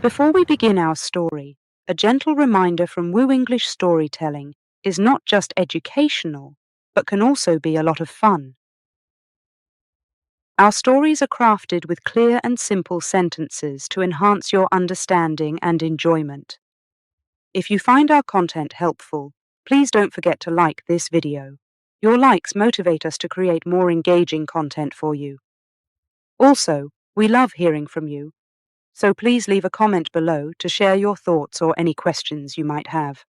Before we begin our story, a gentle reminder from WooEnglish storytelling is not just educational, but can also be a lot of fun. Our stories are crafted with clear and simple sentences to enhance your understanding and enjoyment. If you find our content helpful, please don't forget to like this video. Your likes motivate us to create more engaging content for you. Also, we love hearing from you, so please leave a comment below to share your thoughts or any questions you might have.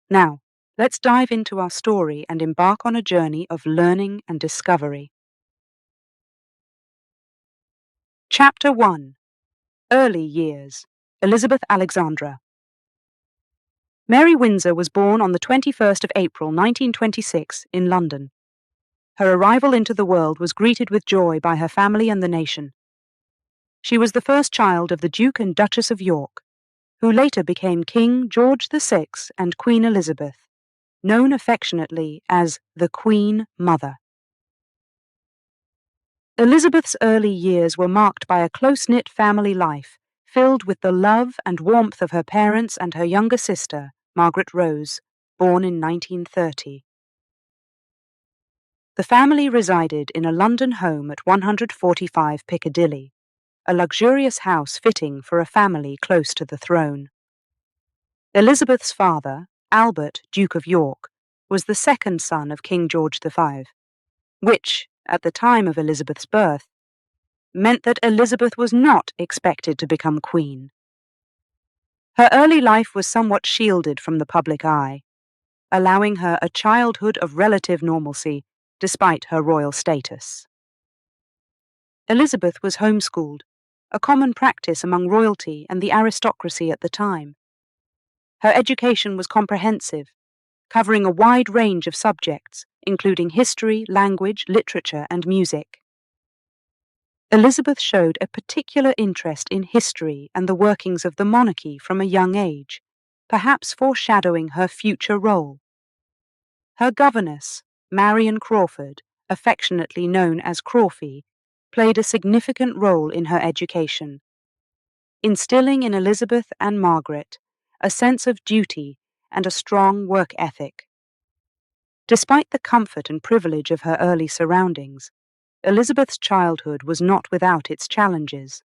Now, let's dive into our story and embark on a journey of learning and discovery. Chapter 1. Early Years. Elizabeth Alexandra. Mary Windsor was born on the 21st of April 1926 in London. Her arrival into the world was greeted with joy by her family and the nation. She was the first child of the Duke and Duchess of York, who later became King George VI and Queen Elizabeth, known affectionately as the Queen Mother. Elizabeth's early years were marked by a close-knit family life, filled with the love and warmth of her parents and her younger sister, Margaret Rose, born in 1930. The family resided in a London home at 145 Piccadilly, a luxurious house fitting for a family close to the throne. Elizabeth's father, Albert, Duke of York, was the second son of King George V, which, at the time of Elizabeth's birth, meant that Elizabeth was not expected to become queen. Her early life was somewhat shielded from the public eye, allowing her a childhood of relative normalcy despite her royal status. Elizabeth was homeschooled, a common practice among royalty and the aristocracy at the time. Her education was comprehensive, covering a wide range of subjects, including history, language, literature, and music. Elizabeth showed a particular interest in history and the workings of the monarchy from a young age, perhaps foreshadowing her future role. Her governess, Marion Crawford, affectionately known as Crawfie, played a significant role in her education, instilling in Elizabeth and Margaret a sense of duty and a strong work ethic. Despite the comfort and privilege of her early surroundings, Elizabeth's childhood was not without its challenges.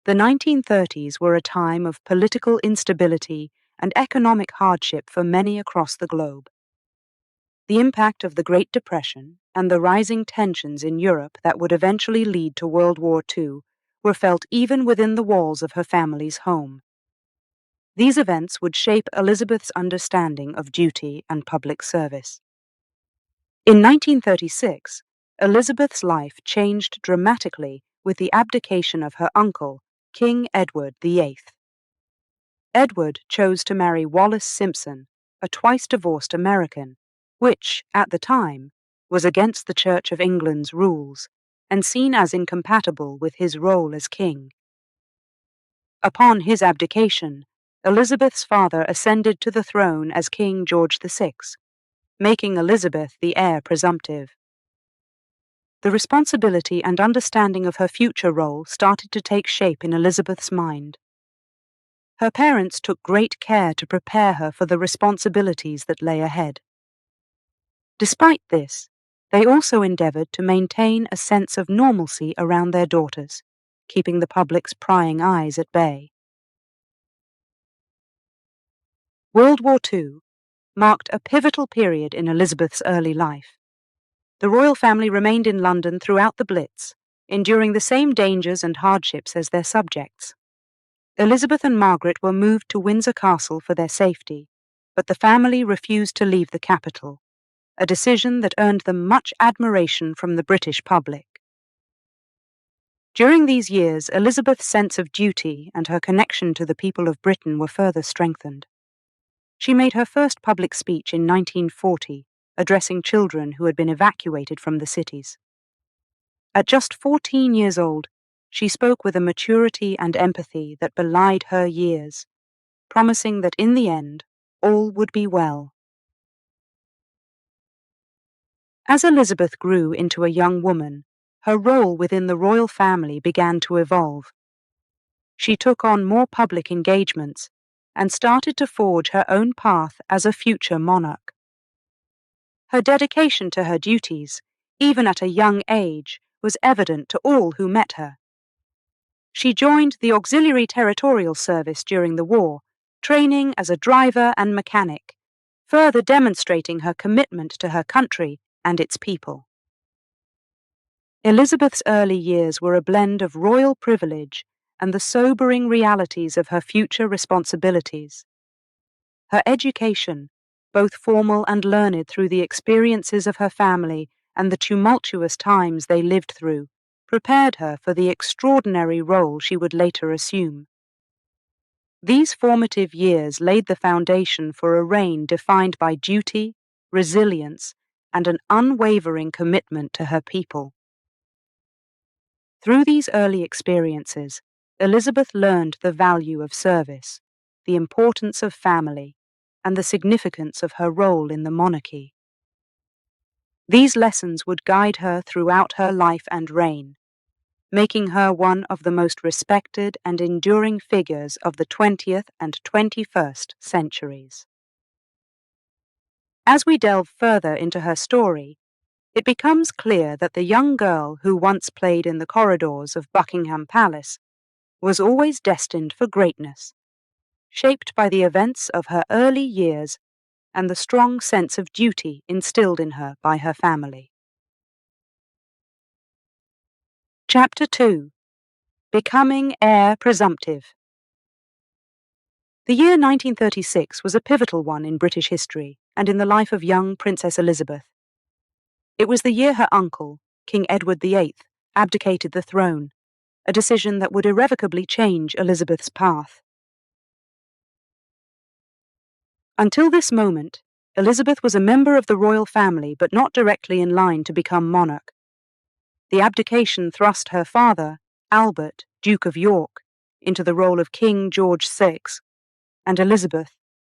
The 1930s were a time of political instability and economic hardship for many across the globe. The impact of the Great Depression and the rising tensions in Europe that would eventually lead to World War II were felt even within the walls of her family's home. These events would shape Elizabeth's understanding of duty and public service. In 1936, Elizabeth's life changed dramatically with the abdication of her uncle, King Edward VIII. Edward chose to marry Wallis Simpson, a twice-divorced American, which, at the time, was against the Church of England's rules and seen as incompatible with his role as king. Upon his abdication, Elizabeth's father ascended to the throne as King George VI, making Elizabeth the heir presumptive. The responsibility and understanding of her future role started to take shape in Elizabeth's mind. Her parents took great care to prepare her for the responsibilities that lay ahead. Despite this, they also endeavored to maintain a sense of normalcy around their daughters, keeping the public's prying eyes at bay. World War II marked a pivotal period in Elizabeth's early life. The royal family remained in London throughout the Blitz, enduring the same dangers and hardships as their subjects. Elizabeth and Margaret were moved to Windsor Castle for their safety, but the family refused to leave the capital, a decision that earned them much admiration from the British public. During these years, Elizabeth's sense of duty and her connection to the people of Britain were further strengthened. She made her first public speech in 1940, addressing children who had been evacuated from the cities. At just 14 years old, she spoke with a maturity and empathy that belied her years, promising that in the end, all would be well. As Elizabeth grew into a young woman, her role within the royal family began to evolve. She took on more public engagements and started to forge her own path as a future monarch. Her dedication to her duties, even at a young age, was evident to all who met her. She joined the Auxiliary Territorial Service during the war, training as a driver and mechanic, further demonstrating her commitment to her country and its people. Elizabeth's early years were a blend of royal privilege and the sobering realities of her future responsibilities. Her education, both formal and learned through the experiences of her family and the tumultuous times they lived through, prepared her for the extraordinary role she would later assume. These formative years laid the foundation for a reign defined by duty, resilience, and an unwavering commitment to her people. Through these early experiences, Elizabeth learned the value of service, the importance of family, and the significance of her role in the monarchy. These lessons would guide her throughout her life and reign, making her one of the most respected and enduring figures of the 20th and 21st centuries. As we delve further into her story, it becomes clear that the young girl who once played in the corridors of Buckingham Palace was always destined for greatness, shaped by the events of her early years and the strong sense of duty instilled in her by her family. Chapter 2: Becoming Heir Presumptive. The year 1936 was a pivotal one in British history and in the life of young Princess Elizabeth. It was the year her uncle, King Edward VIII, abdicated the throne, a decision that would irrevocably change Elizabeth's path. Until this moment, Elizabeth was a member of the royal family but not directly in line to become monarch. The abdication thrust her father, Albert, Duke of York, into the role of King George VI, and Elizabeth,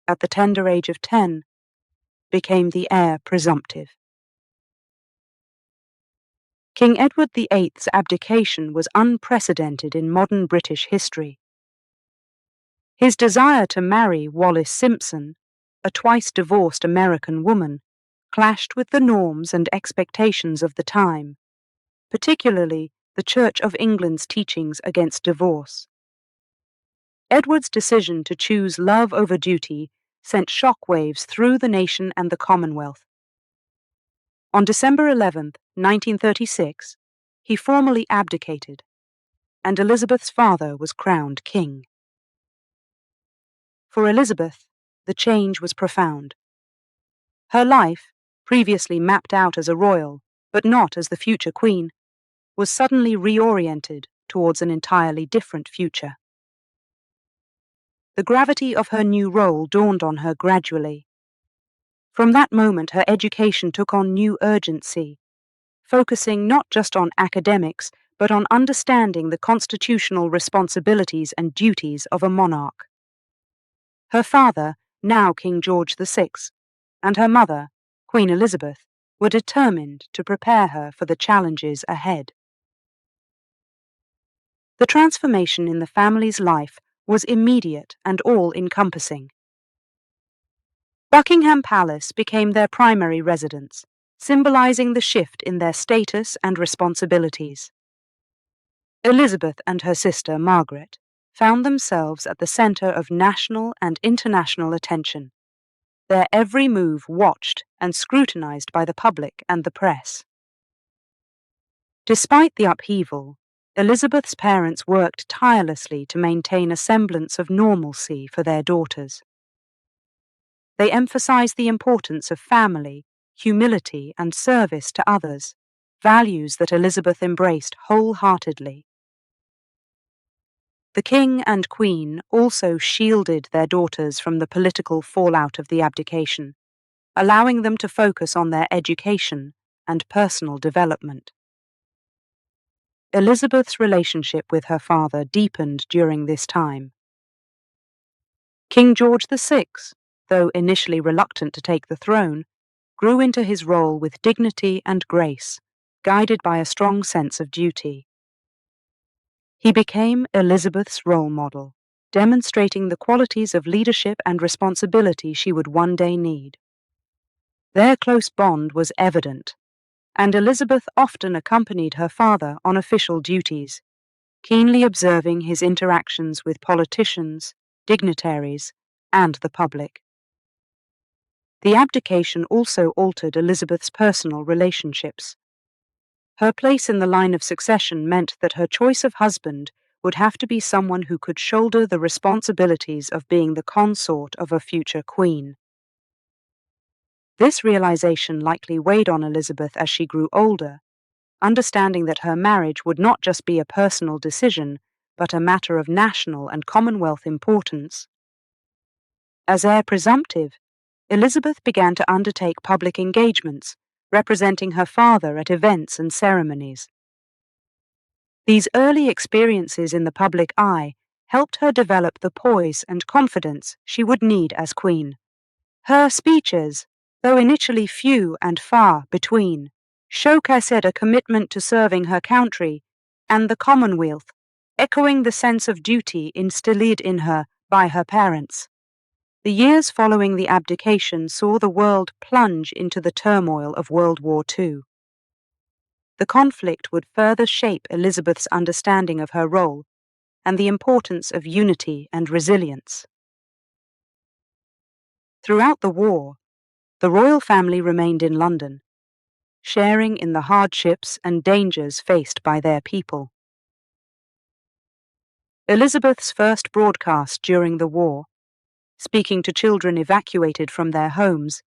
at the tender age of 10, became the heir presumptive. King Edward VIII's abdication was unprecedented in modern British history. His desire to marry Wallis Simpson, a twice-divorced American woman, clashed with the norms and expectations of the time, particularly the Church of England's teachings against divorce. Edward's decision to choose love over duty sent shockwaves through the nation and the Commonwealth. On December 11, 1936, he formally abdicated, and Elizabeth's father was crowned king. For Elizabeth, the change was profound. Her life, previously mapped out as a royal, but not as the future queen, was suddenly reoriented towards an entirely different future. The gravity of her new role dawned on her gradually. From that moment, her education took on new urgency, focusing not just on academics, but on understanding the constitutional responsibilities and duties of a monarch. Her father, now King George VI, and her mother, Queen Elizabeth, were determined to prepare her for the challenges ahead. The transformation in the family's life was immediate and all-encompassing. Buckingham Palace became their primary residence, symbolizing the shift in their status and responsibilities. Elizabeth and her sister Margaret found themselves at the center of national and international attention, their every move watched and scrutinized by the public and the press. Despite the upheaval, Elizabeth's parents worked tirelessly to maintain a semblance of normalcy for their daughters. They emphasized the importance of family, humility, and service to others, values that Elizabeth embraced wholeheartedly. The King and Queen also shielded their daughters from the political fallout of the abdication, allowing them to focus on their education and personal development. Elizabeth's relationship with her father deepened during this time. King George VI, though initially reluctant to take the throne, grew into his role with dignity and grace, guided by a strong sense of duty. He became Elizabeth's role model, demonstrating the qualities of leadership and responsibility she would one day need. Their close bond was evident, and Elizabeth often accompanied her father on official duties, keenly observing his interactions with politicians, dignitaries, and the public. The abdication also altered Elizabeth's personal relationships. Her place in the line of succession meant that her choice of husband would have to be someone who could shoulder the responsibilities of being the consort of a future queen. This realization likely weighed on Elizabeth as she grew older, understanding that her marriage would not just be a personal decision, but a matter of national and Commonwealth importance. As heir presumptive, Elizabeth began to undertake public engagements, representing her father at events and ceremonies. These early experiences in the public eye helped her develop the poise and confidence she would need as queen. Her speeches, though initially few and far between, showcased a commitment to serving her country and the Commonwealth, echoing the sense of duty instilled in her by her parents. The years following the abdication saw the world plunge into the turmoil of World War II. The conflict would further shape Elizabeth's understanding of her role and the importance of unity and resilience. Throughout the war, the royal family remained in London, sharing in the hardships and dangers faced by their people. Elizabeth's first broadcast during the war, speaking to children evacuated from their homes,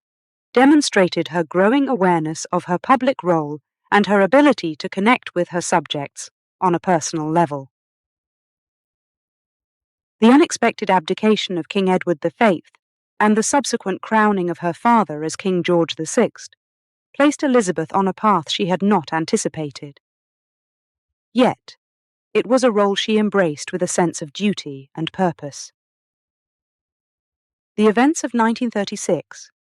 demonstrated her growing awareness of her public role and her ability to connect with her subjects on a personal level. The unexpected abdication of King Edward VIII and the subsequent crowning of her father as King George VI placed Elizabeth on a path she had not anticipated. Yet, it was a role she embraced with a sense of duty and purpose. The events of 1936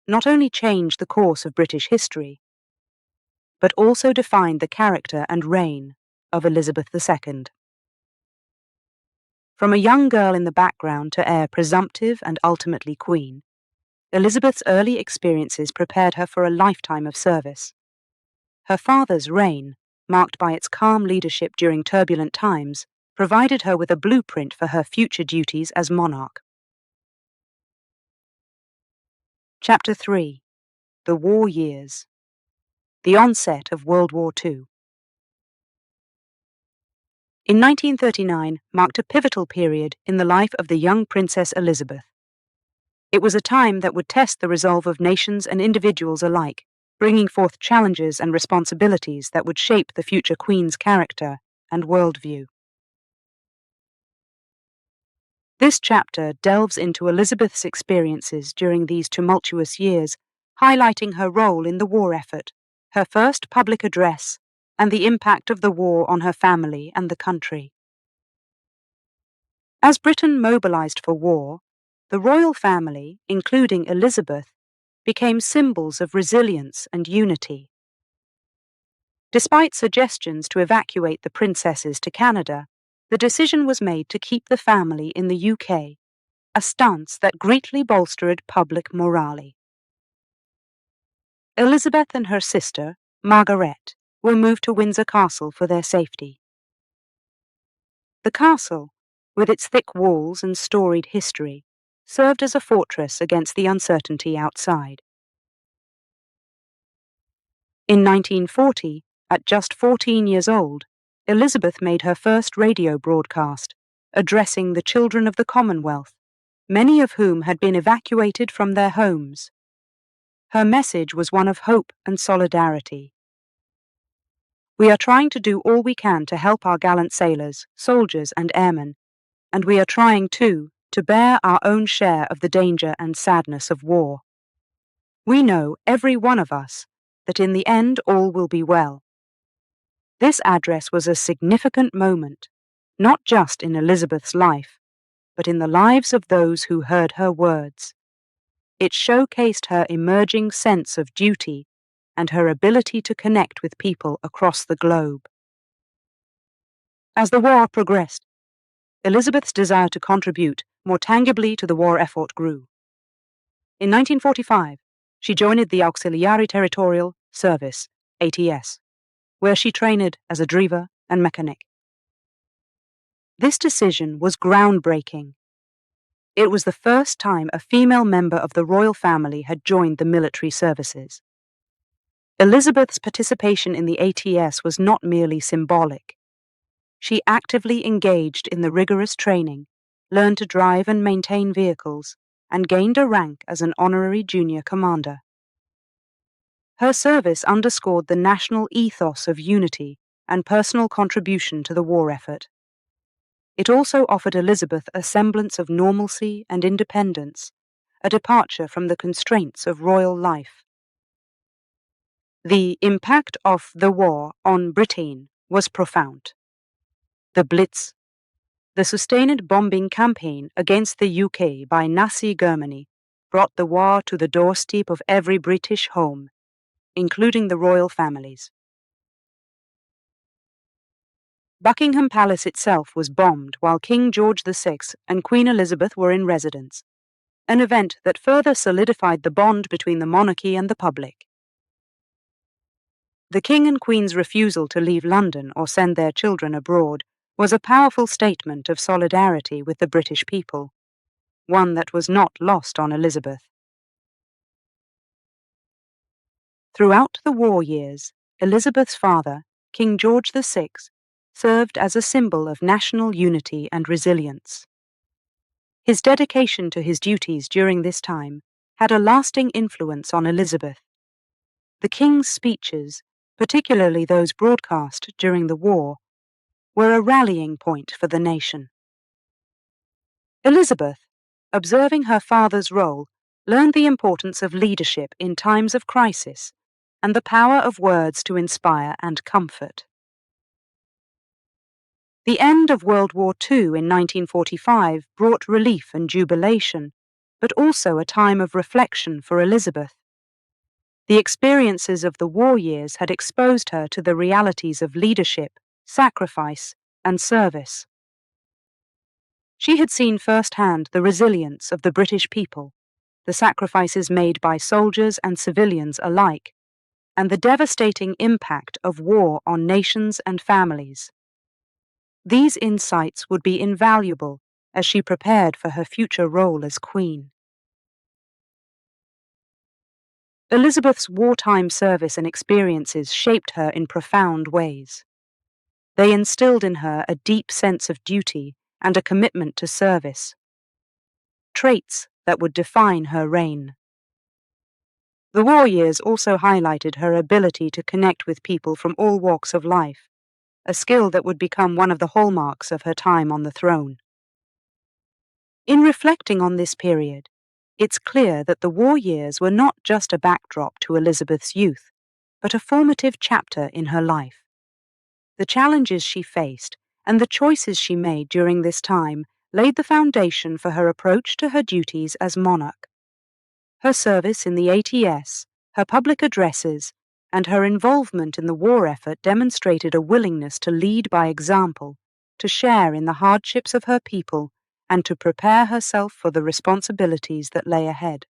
not only changed the course of British history, but also defined the character and reign of Elizabeth II. From a young girl in the background to heir presumptive and ultimately queen, Elizabeth's early experiences prepared her for a lifetime of service. Her father's reign, marked by its calm leadership during turbulent times, provided her with a blueprint for her future duties as monarch. Chapter 3. The War Years. The onset of World War II. In 1939 marked a pivotal period in the life of the young Princess Elizabeth. It was a time that would test the resolve of nations and individuals alike, bringing forth challenges and responsibilities that would shape the future Queen's character and worldview. This chapter delves into Elizabeth's experiences during these tumultuous years, highlighting her role in the war effort, her first public address, and the impact of the war on her family and the country. As Britain mobilized for war, the royal family, including Elizabeth, became symbols of resilience and unity. Despite suggestions to evacuate the princesses to Canada, the decision was made to keep the family in the UK, a stance that greatly bolstered public morale. Elizabeth and her sister, Margaret, were moved to Windsor Castle for their safety. The castle, with its thick walls and storied history, served as a fortress against the uncertainty outside. In 1940, at just 14 years old, Elizabeth made her first radio broadcast, addressing the children of the Commonwealth, many of whom had been evacuated from their homes. Her message was one of hope and solidarity. We are trying to do all we can to help our gallant sailors, soldiers, and airmen, and we are trying, too, to bear our own share of the danger and sadness of war. We know, every one of us, that in the end all will be well. This address was a significant moment, not just in Elizabeth's life, but in the lives of those who heard her words. It showcased her emerging sense of duty and her ability to connect with people across the globe. As the war progressed, Elizabeth's desire to contribute more tangibly to the war effort grew. In 1945, she joined the Auxiliary Territorial Service, ATS, where she trained as a driver and mechanic. This decision was groundbreaking. It was the first time a female member of the royal family had joined the military services. Elizabeth's participation in the ATS was not merely symbolic. She actively engaged in the rigorous training, learned to drive and maintain vehicles, and gained a rank as an honorary junior commander. Her service underscored the national ethos of unity and personal contribution to the war effort. It also offered Elizabeth a semblance of normalcy and independence, a departure from the constraints of royal life. The impact of the war on Britain was profound. The Blitz, the sustained bombing campaign against the UK by Nazi Germany, brought the war to the doorstep of every British home, including the royal families. Buckingham Palace itself was bombed while King George VI and Queen Elizabeth were in residence, an event that further solidified the bond between the monarchy and the public. The King and Queen's refusal to leave London or send their children abroad was a powerful statement of solidarity with the British people, one that was not lost on Elizabeth. Throughout the war years, Elizabeth's father, King George VI, served as a symbol of national unity and resilience. His dedication to his duties during this time had a lasting influence on Elizabeth. The King's speeches, particularly those broadcast during the war, were a rallying point for the nation. Elizabeth, observing her father's role, learned the importance of leadership in times of crisis and the power of words to inspire and comfort. The end of World War II in 1945 brought relief and jubilation, but also a time of reflection for Elizabeth. The experiences of the war years had exposed her to the realities of leadership, sacrifice, and service. She had seen firsthand the resilience of the British people, the sacrifices made by soldiers and civilians alike, and the devastating impact of war on nations and families. These insights would be invaluable as she prepared for her future role as Queen. Elizabeth's wartime service and experiences shaped her in profound ways. They instilled in her a deep sense of duty and a commitment to service, traits that would define her reign. The war years also highlighted her ability to connect with people from all walks of life, a skill that would become one of the hallmarks of her time on the throne. In reflecting on this period, it's clear that the war years were not just a backdrop to Elizabeth's youth, but a formative chapter in her life. The challenges she faced and the choices she made during this time laid the foundation for her approach to her duties as monarch. Her service in the ATS, her public addresses, and her involvement in the war effort demonstrated a willingness to lead by example, to share in the hardships of her people, and to prepare herself for the responsibilities that lay ahead.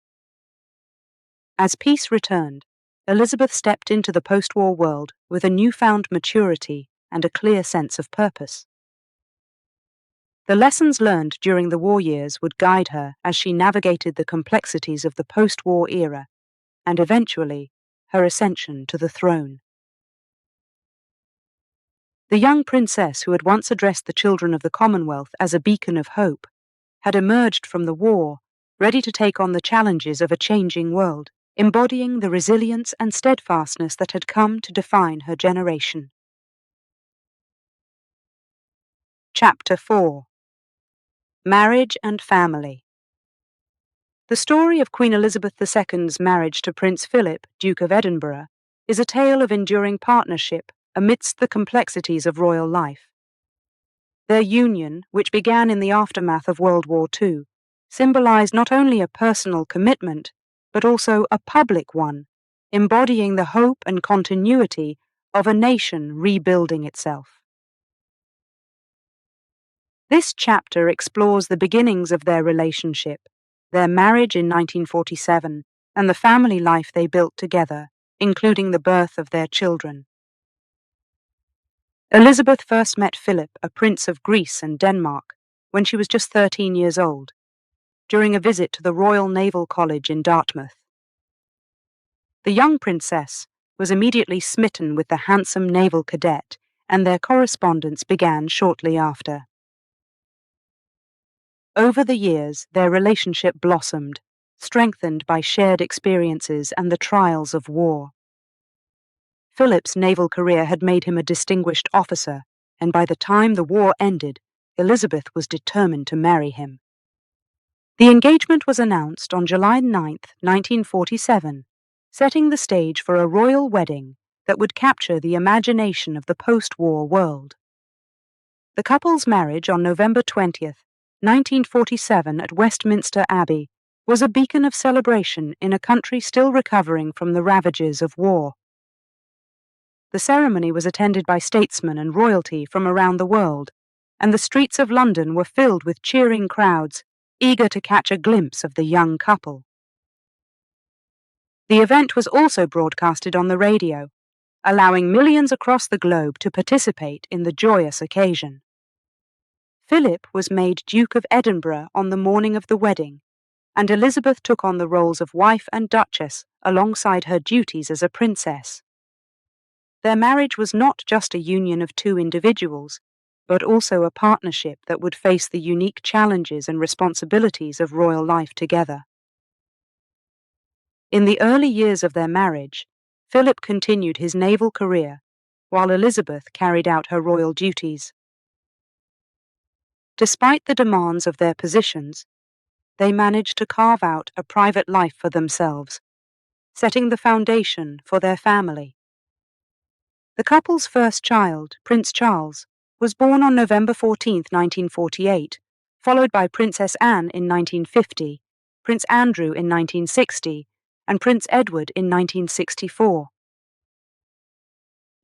As peace returned, Elizabeth stepped into the post-war world with a newfound maturity and a clear sense of purpose. The lessons learned during the war years would guide her as she navigated the complexities of the post-war era and eventually her ascension to the throne. The young princess who had once addressed the children of the Commonwealth as a beacon of hope had emerged from the war, ready to take on the challenges of a changing world, embodying the resilience and steadfastness that had come to define her generation. Chapter 4: Marriage and Family. The story of Queen Elizabeth II's marriage to Prince Philip, Duke of Edinburgh, is a tale of enduring partnership amidst the complexities of royal life. Their union, which began in the aftermath of World War II, symbolized not only a personal commitment, but also a public one, embodying the hope and continuity of a nation rebuilding itself. This chapter explores the beginnings of their relationship, their marriage in 1947, and the family life they built together, including the birth of their children. Elizabeth first met Philip, a prince of Greece and Denmark, when she was just 13 years old, during a visit to the Royal Naval College in Dartmouth. The young princess was immediately smitten with the handsome naval cadet, and their correspondence began shortly after. Over the years, their relationship blossomed, strengthened by shared experiences and the trials of war. Philip's naval career had made him a distinguished officer, and by the time the war ended, Elizabeth was determined to marry him. The engagement was announced on July 9, 1947, setting the stage for a royal wedding that would capture the imagination of the post-war world. The couple's marriage on November 20, 1947 at Westminster Abbey was a beacon of celebration in a country still recovering from the ravages of war. The ceremony was attended by statesmen and royalty from around the world, and the streets of London were filled with cheering crowds, eager to catch a glimpse of the young couple. The event was also broadcasted on the radio, allowing millions across the globe to participate in the joyous occasion. Philip was made Duke of Edinburgh on the morning of the wedding, and Elizabeth took on the roles of wife and duchess alongside her duties as a princess. Their marriage was not just a union of two individuals, but also a partnership that would face the unique challenges and responsibilities of royal life together. In the early years of their marriage, Philip continued his naval career, while Elizabeth carried out her royal duties. Despite the demands of their positions, they managed to carve out a private life for themselves, setting the foundation for their family. The couple's first child, Prince Charles, was born on November 14, 1948, followed by Princess Anne in 1950, Prince Andrew in 1960, and Prince Edward in 1964.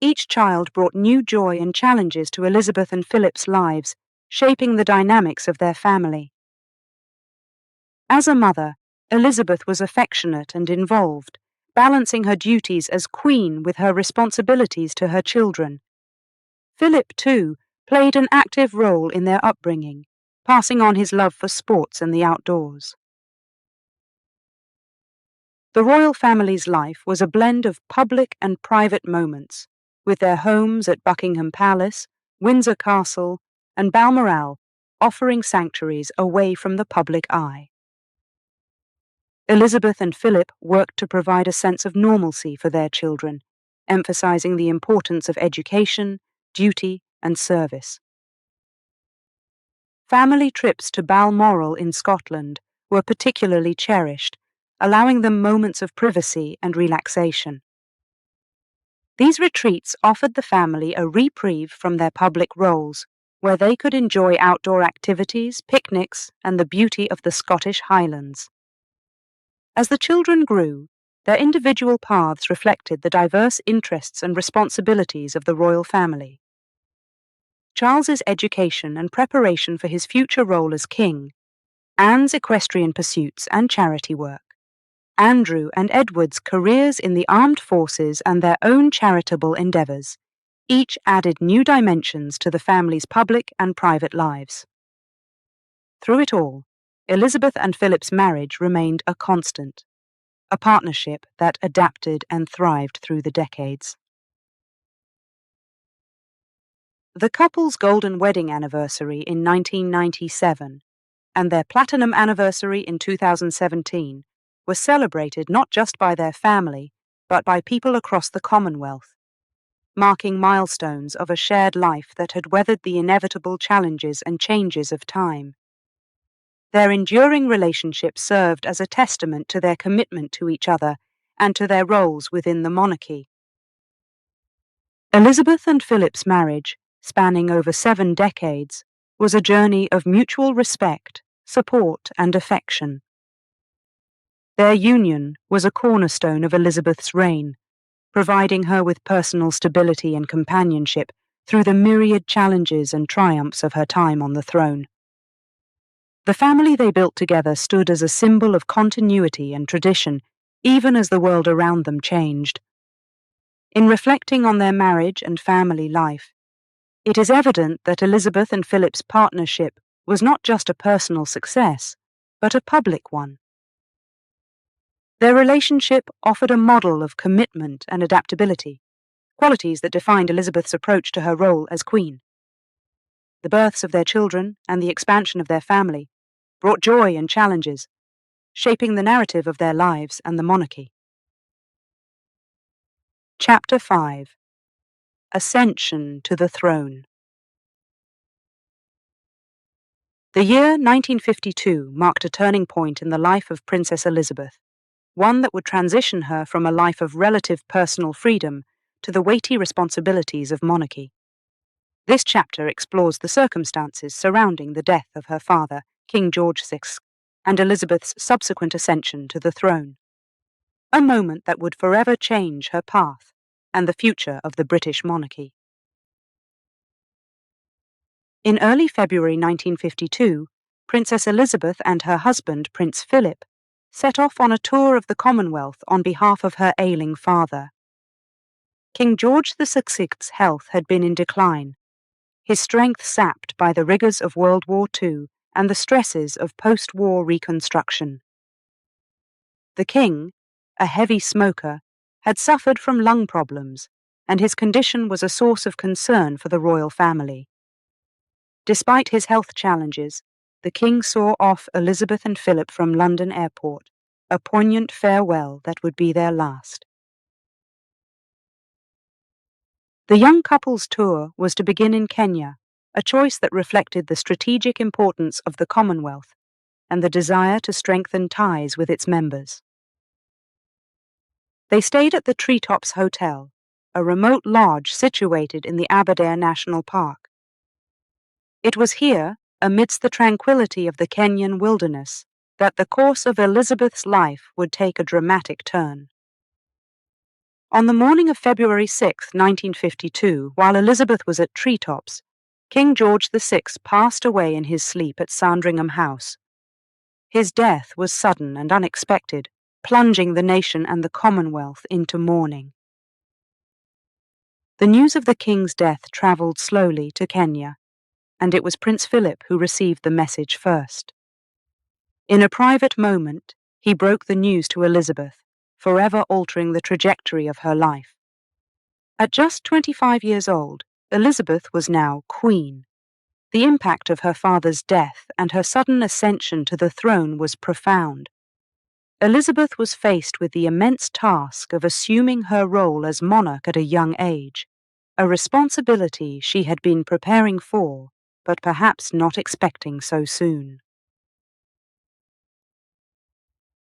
Each child brought new joy and challenges to Elizabeth and Philip's lives, shaping the dynamics of their family. As a mother, Elizabeth was affectionate and involved, balancing her duties as queen with her responsibilities to her children. Philip, too, played an active role in their upbringing, passing on his love for sports and the outdoors. The royal family's life was a blend of public and private moments, with their homes at Buckingham Palace, Windsor Castle, and Balmoral offering sanctuaries away from the public eye. Elizabeth and Philip worked to provide a sense of normalcy for their children, emphasizing the importance of education, duty, and service. Family trips to Balmoral in Scotland were particularly cherished, allowing them moments of privacy and relaxation. These retreats offered the family a reprieve from their public roles, where they could enjoy outdoor activities, picnics, and the beauty of the Scottish Highlands. As the children grew, their individual paths reflected the diverse interests and responsibilities of the royal family. Charles's education and preparation for his future role as king, Anne's equestrian pursuits and charity work, Andrew and Edward's careers in the armed forces and their own charitable endeavours, each added new dimensions to the family's public and private lives. Through it all, Elizabeth and Philip's marriage remained a constant, a partnership that adapted and thrived through the decades. The couple's golden wedding anniversary in 1997 and their platinum anniversary in 2017 were celebrated not just by their family, but by people across the Commonwealth, marking milestones of a shared life that had weathered the inevitable challenges and changes of time. Their enduring relationship served as a testament to their commitment to each other and to their roles within the monarchy. Elizabeth and Philip's marriage, spanning over 7 decades, was a journey of mutual respect, support, and affection. Their union was a cornerstone of Elizabeth's reign, providing her with personal stability and companionship through the myriad challenges and triumphs of her time on the throne. The family they built together stood as a symbol of continuity and tradition, even as the world around them changed. In reflecting on their marriage and family life, it is evident that Elizabeth and Philip's partnership was not just a personal success, but a public one. Their relationship offered a model of commitment and adaptability, qualities that defined Elizabeth's approach to her role as Queen. The births of their children and the expansion of their family brought joy and challenges, shaping the narrative of their lives and the monarchy. Chapter 5: Ascension to the Throne. The year 1952 marked a turning point in the life of Princess Elizabeth, one that would transition her from a life of relative personal freedom to the weighty responsibilities of monarchy. This chapter explores the circumstances surrounding the death of her father, King George VI, and Elizabeth's subsequent ascension to the throne, a moment that would forever change her path and the future of the British monarchy. In early February 1952, Princess Elizabeth and her husband, Prince Philip, set off on a tour of the Commonwealth on behalf of her ailing father. King George VI's health had been in decline, his strength sapped by the rigours of World War II and the stresses of post-war reconstruction. The king, a heavy smoker, had suffered from lung problems, and his condition was a source of concern for the royal family. Despite his health challenges, the king saw off Elizabeth and Philip from London Airport, a poignant farewell that would be their last. The young couple's tour was to begin in Kenya, a choice that reflected the strategic importance of the Commonwealth and the desire to strengthen ties with its members. They stayed at the Treetops Hotel, a remote lodge situated in the Aberdare National Park. It was here, amidst the tranquility of the Kenyan wilderness, that the course of Elizabeth's life would take a dramatic turn. On the morning of February 6, 1952, while Elizabeth was at Treetops, King George VI passed away in his sleep at Sandringham House. His death was sudden and unexpected, plunging the nation and the Commonwealth into mourning. The news of the king's death travelled slowly to Kenya, and it was Prince Philip who received the message first. In a private moment, he broke the news to Elizabeth, forever altering the trajectory of her life. At just 25 years old, Elizabeth was now Queen. The impact of her father's death and her sudden ascension to the throne was profound. Elizabeth was faced with the immense task of assuming her role as monarch at a young age, a responsibility she had been preparing for, but perhaps not expecting so soon.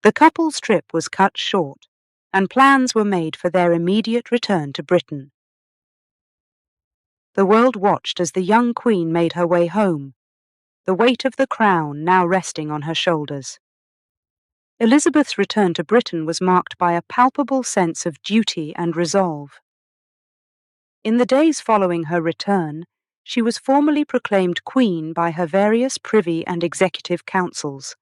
The couple's trip was cut short, and plans were made for their immediate return to Britain. The world watched as the young queen made her way home, the weight of the crown now resting on her shoulders. Elizabeth's return to Britain was marked by a palpable sense of duty and resolve. In the days following her return, she was formally proclaimed Queen by her various privy and executive councils.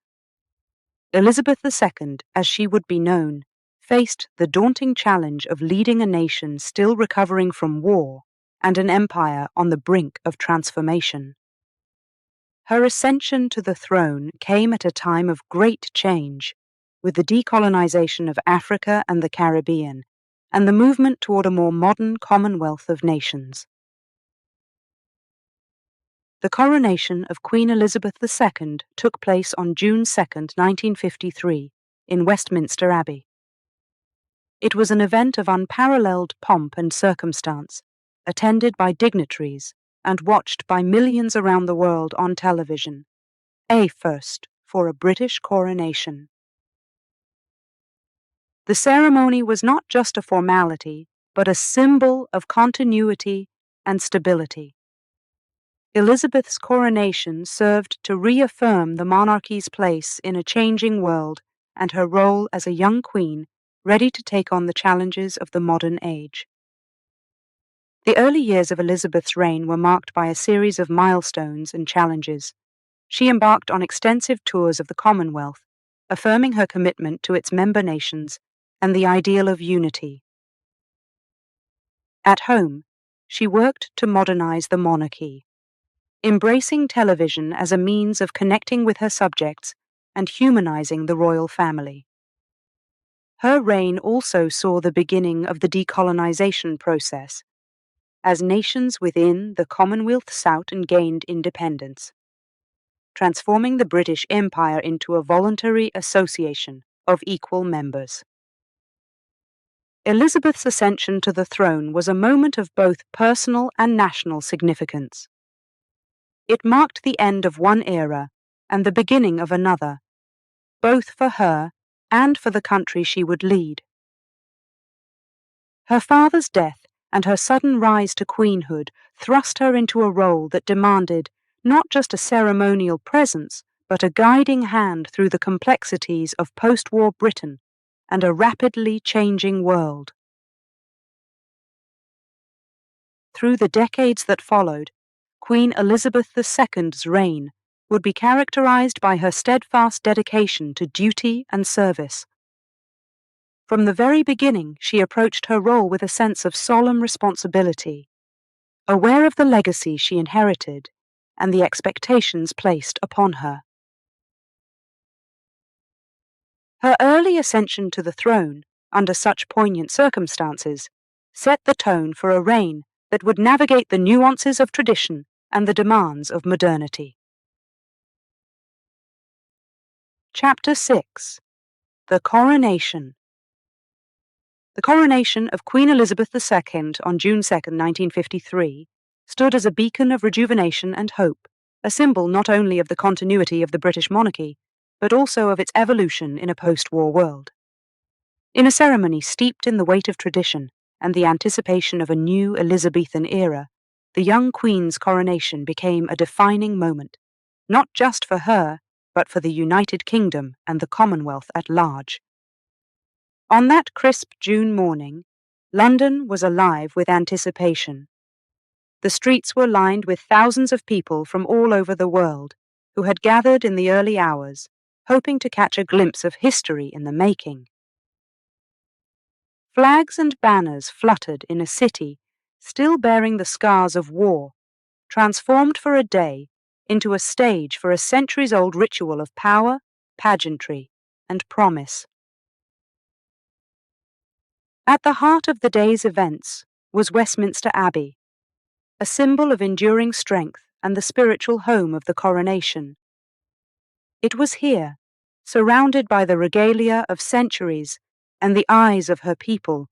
Elizabeth II, as she would be known, faced the daunting challenge of leading a nation still recovering from war and an empire on the brink of transformation. Her ascension to the throne came at a time of great change, with the decolonization of Africa and the Caribbean, and the movement toward a more modern Commonwealth of Nations. The coronation of Queen Elizabeth II took place on June 2, 1953, in Westminster Abbey. It was an event of unparalleled pomp and circumstance, attended by dignitaries and watched by millions around the world on television, a first for a British coronation. The ceremony was not just a formality, but a symbol of continuity and stability. Elizabeth's coronation served to reaffirm the monarchy's place in a changing world and her role as a young queen ready to take on the challenges of the modern age. The early years of Elizabeth's reign were marked by a series of milestones and challenges. She embarked on extensive tours of the Commonwealth, affirming her commitment to its member nations and the ideal of unity. At home, she worked to modernize the monarchy, embracing television as a means of connecting with her subjects and humanizing the royal family. Her reign also saw the beginning of the decolonization process, as nations within the Commonwealth sought and gained independence, transforming the British Empire into a voluntary association of equal members. Elizabeth's ascension to the throne was a moment of both personal and national significance. It marked the end of one era and the beginning of another, both for her and for the country she would lead. Her father's death and her sudden rise to queenhood thrust her into a role that demanded not just a ceremonial presence, but a guiding hand through the complexities of post-war Britain and a rapidly changing world. Through the decades that followed, Queen Elizabeth II's reign would be characterized by her steadfast dedication to duty and service. From the very beginning, she approached her role with a sense of solemn responsibility, aware of the legacy she inherited and the expectations placed upon her. Her early ascension to the throne, under such poignant circumstances, set the tone for a reign that would navigate the nuances of tradition and the demands of modernity. Chapter 6. The Coronation. The coronation of Queen Elizabeth II on June 2, 1953, stood as a beacon of rejuvenation and hope, a symbol not only of the continuity of the British monarchy, but also of its evolution in a post-war world. In a ceremony steeped in the weight of tradition and the anticipation of a new Elizabethan era, the young Queen's coronation became a defining moment, not just for her, but for the United Kingdom and the Commonwealth at large. On that crisp June morning, London was alive with anticipation. The streets were lined with thousands of people from all over the world who had gathered in the early hours, hoping to catch a glimpse of history in the making. Flags and banners fluttered in a city still bearing the scars of war, transformed for a day into a stage for a centuries-old ritual of power, pageantry, and promise. At the heart of the day's events was Westminster Abbey, a symbol of enduring strength and the spiritual home of the coronation. It was here, surrounded by the regalia of centuries and the eyes of her people,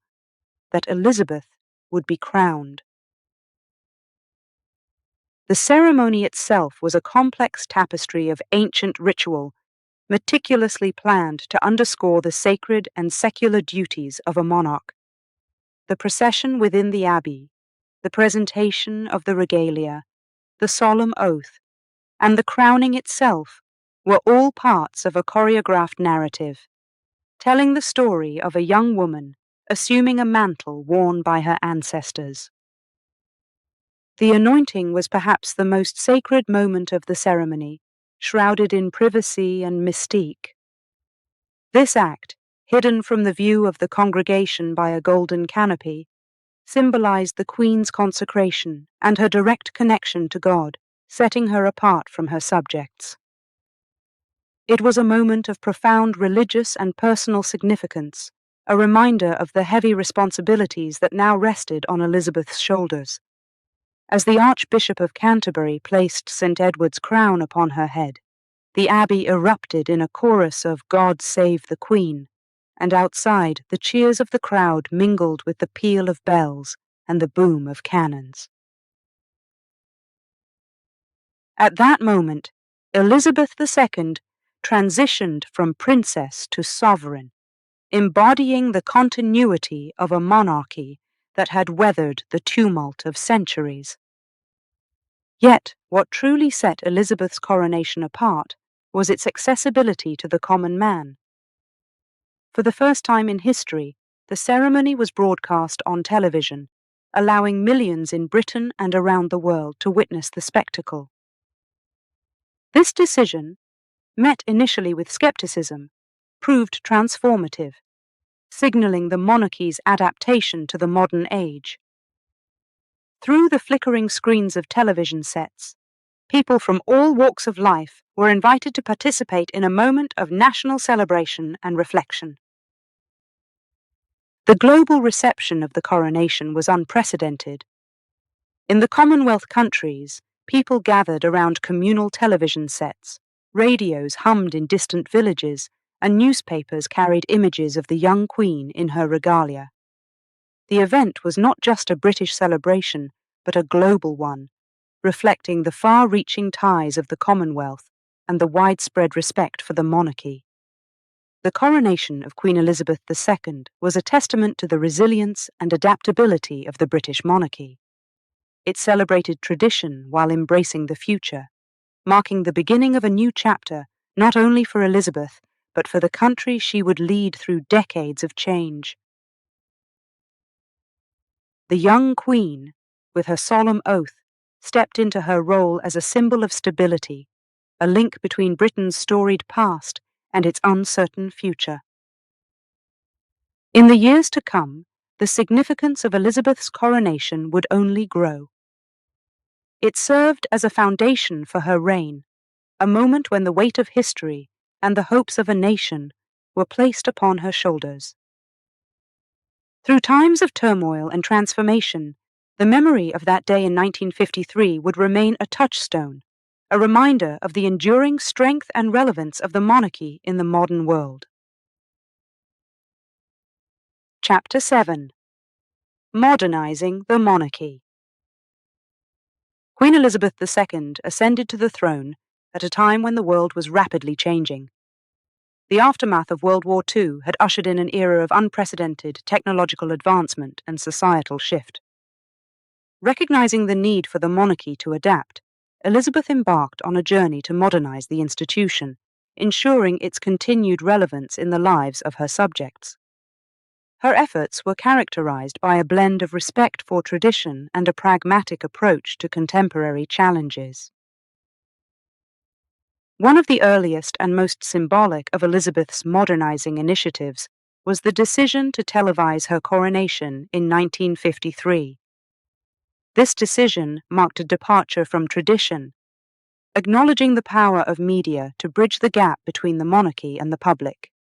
that Elizabeth would be crowned. The ceremony itself was a complex tapestry of ancient ritual, meticulously planned to underscore the sacred and secular duties of a monarch. The procession within the abbey, the presentation of the regalia, the solemn oath, and the crowning itself were all parts of a choreographed narrative, telling the story of a young woman assuming a mantle worn by her ancestors. The anointing was perhaps the most sacred moment of the ceremony, shrouded in privacy and mystique. This act, hidden from the view of the congregation by a golden canopy, symbolized the Queen's consecration and her direct connection to God, setting her apart from her subjects. It was a moment of profound religious and personal significance, a reminder of the heavy responsibilities that now rested on Elizabeth's shoulders. As the Archbishop of Canterbury placed St. Edward's crown upon her head, the abbey erupted in a chorus of "God Save the Queen," and outside the cheers of the crowd mingled with the peal of bells and the boom of cannons. At that moment, Elizabeth II transitioned from princess to sovereign, embodying the continuity of a monarchy that had weathered the tumult of centuries. Yet, what truly set Elizabeth's coronation apart was its accessibility to the common man. For the first time in history, the ceremony was broadcast on television, allowing millions in Britain and around the world to witness the spectacle. This decision, met initially with skepticism, proved transformative, signaling the monarchy's adaptation to the modern age. Through the flickering screens of television sets, people from all walks of life were invited to participate in a moment of national celebration and reflection. The global reception of the coronation was unprecedented. In the Commonwealth countries, people gathered around communal television sets, radios hummed in distant villages, and newspapers carried images of the young Queen in her regalia. The event was not just a British celebration, but a global one, reflecting the far-reaching ties of the Commonwealth and the widespread respect for the monarchy. The coronation of Queen Elizabeth II was a testament to the resilience and adaptability of the British monarchy. It celebrated tradition while embracing the future, marking the beginning of a new chapter not only for Elizabeth, but for the country she would lead through decades of change. The young Queen, with her solemn oath, stepped into her role as a symbol of stability, a link between Britain's storied past and its uncertain future. In the years to come, the significance of Elizabeth's coronation would only grow. It served as a foundation for her reign, a moment when the weight of history and the hopes of a nation were placed upon her shoulders. Through times of turmoil and transformation, the memory of that day in 1953 would remain a touchstone, a reminder of the enduring strength and relevance of the monarchy in the modern world. Chapter 7. Modernizing the Monarchy. Queen Elizabeth II ascended to the throne at a time when the world was rapidly changing. The aftermath of World War II had ushered in an era of unprecedented technological advancement and societal shift. Recognizing the need for the monarchy to adapt, Elizabeth embarked on a journey to modernize the institution, ensuring its continued relevance in the lives of her subjects. Her efforts were characterized by a blend of respect for tradition and a pragmatic approach to contemporary challenges. One of the earliest and most symbolic of Elizabeth's modernizing initiatives was the decision to televise her coronation in 1953. This decision marked a departure from tradition, acknowledging the power of media to bridge the gap between the monarchy and the public.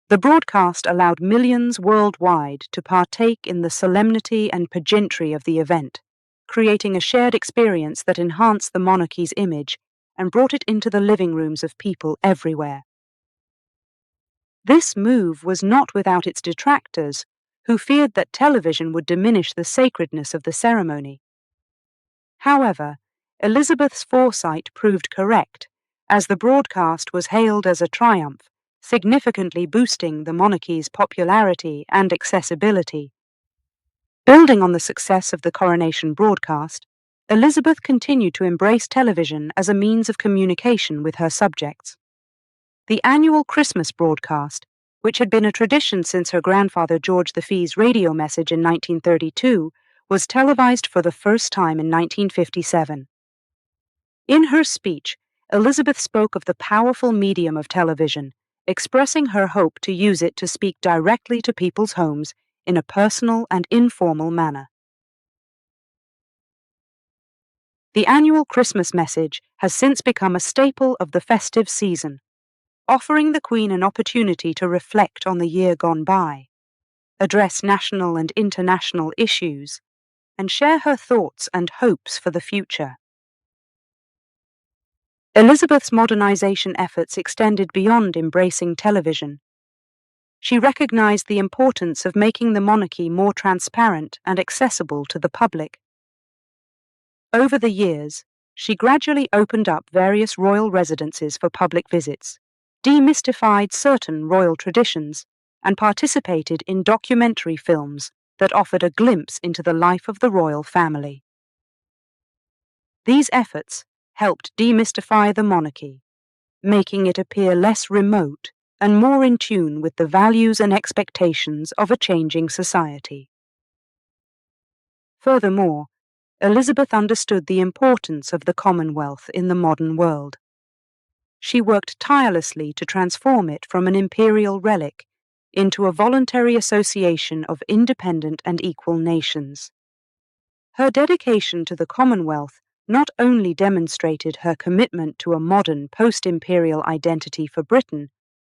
The broadcast allowed millions worldwide to partake in the solemnity and pageantry of the event, creating a shared experience that enhanced the monarchy's image and brought it into the living rooms of people everywhere. This move was not without its detractors, who feared that television would diminish the sacredness of the ceremony. However, Elizabeth's foresight proved correct, as the broadcast was hailed as a triumph, significantly boosting the monarchy's popularity and accessibility. Building on the success of the coronation broadcast, Elizabeth continued to embrace television as a means of communication with her subjects. The annual Christmas broadcast, which had been a tradition since her grandfather George V's radio message in 1932, was televised for the first time in 1957. In her speech, Elizabeth spoke of the powerful medium of television, expressing her hope to use it to speak directly to people's homes in a personal and informal manner. The annual Christmas message has since become a staple of the festive season, offering the Queen an opportunity to reflect on the year gone by, address national and international issues, and share her thoughts and hopes for the future. Elizabeth's modernization efforts extended beyond embracing television. She recognized the importance of making the monarchy more transparent and accessible to the public. Over the years, she gradually opened up various royal residences for public visits, demystified certain royal traditions, and participated in documentary films that offered a glimpse into the life of the royal family. These efforts helped demystify the monarchy, making it appear less remote and more in tune with the values and expectations of a changing society. Furthermore, Elizabeth understood the importance of the Commonwealth in the modern world. She worked tirelessly to transform it from an imperial relic into a voluntary association of independent and equal nations. Her dedication to the Commonwealth not only demonstrated her commitment to a modern post-imperial identity for Britain,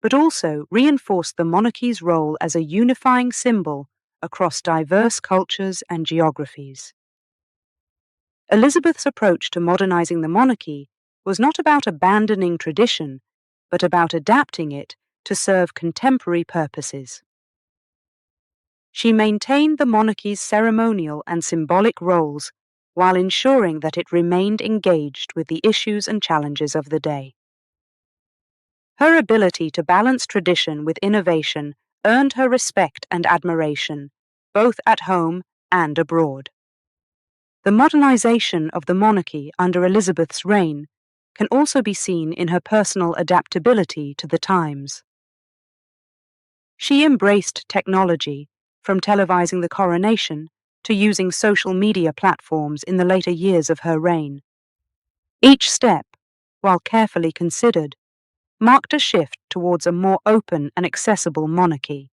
but also reinforced the monarchy's role as a unifying symbol across diverse cultures and geographies. Elizabeth's approach to modernizing the monarchy was not about abandoning tradition, but about adapting it to serve contemporary purposes. She maintained the monarchy's ceremonial and symbolic roles while ensuring that it remained engaged with the issues and challenges of the day. Her ability to balance tradition with innovation earned her respect and admiration, both at home and abroad. The modernization of the monarchy under Elizabeth's reign can also be seen in her personal adaptability to the times. She embraced technology, from televising the coronation to using social media platforms in the later years of her reign. Each step, while carefully considered, marked a shift towards a more open and accessible monarchy.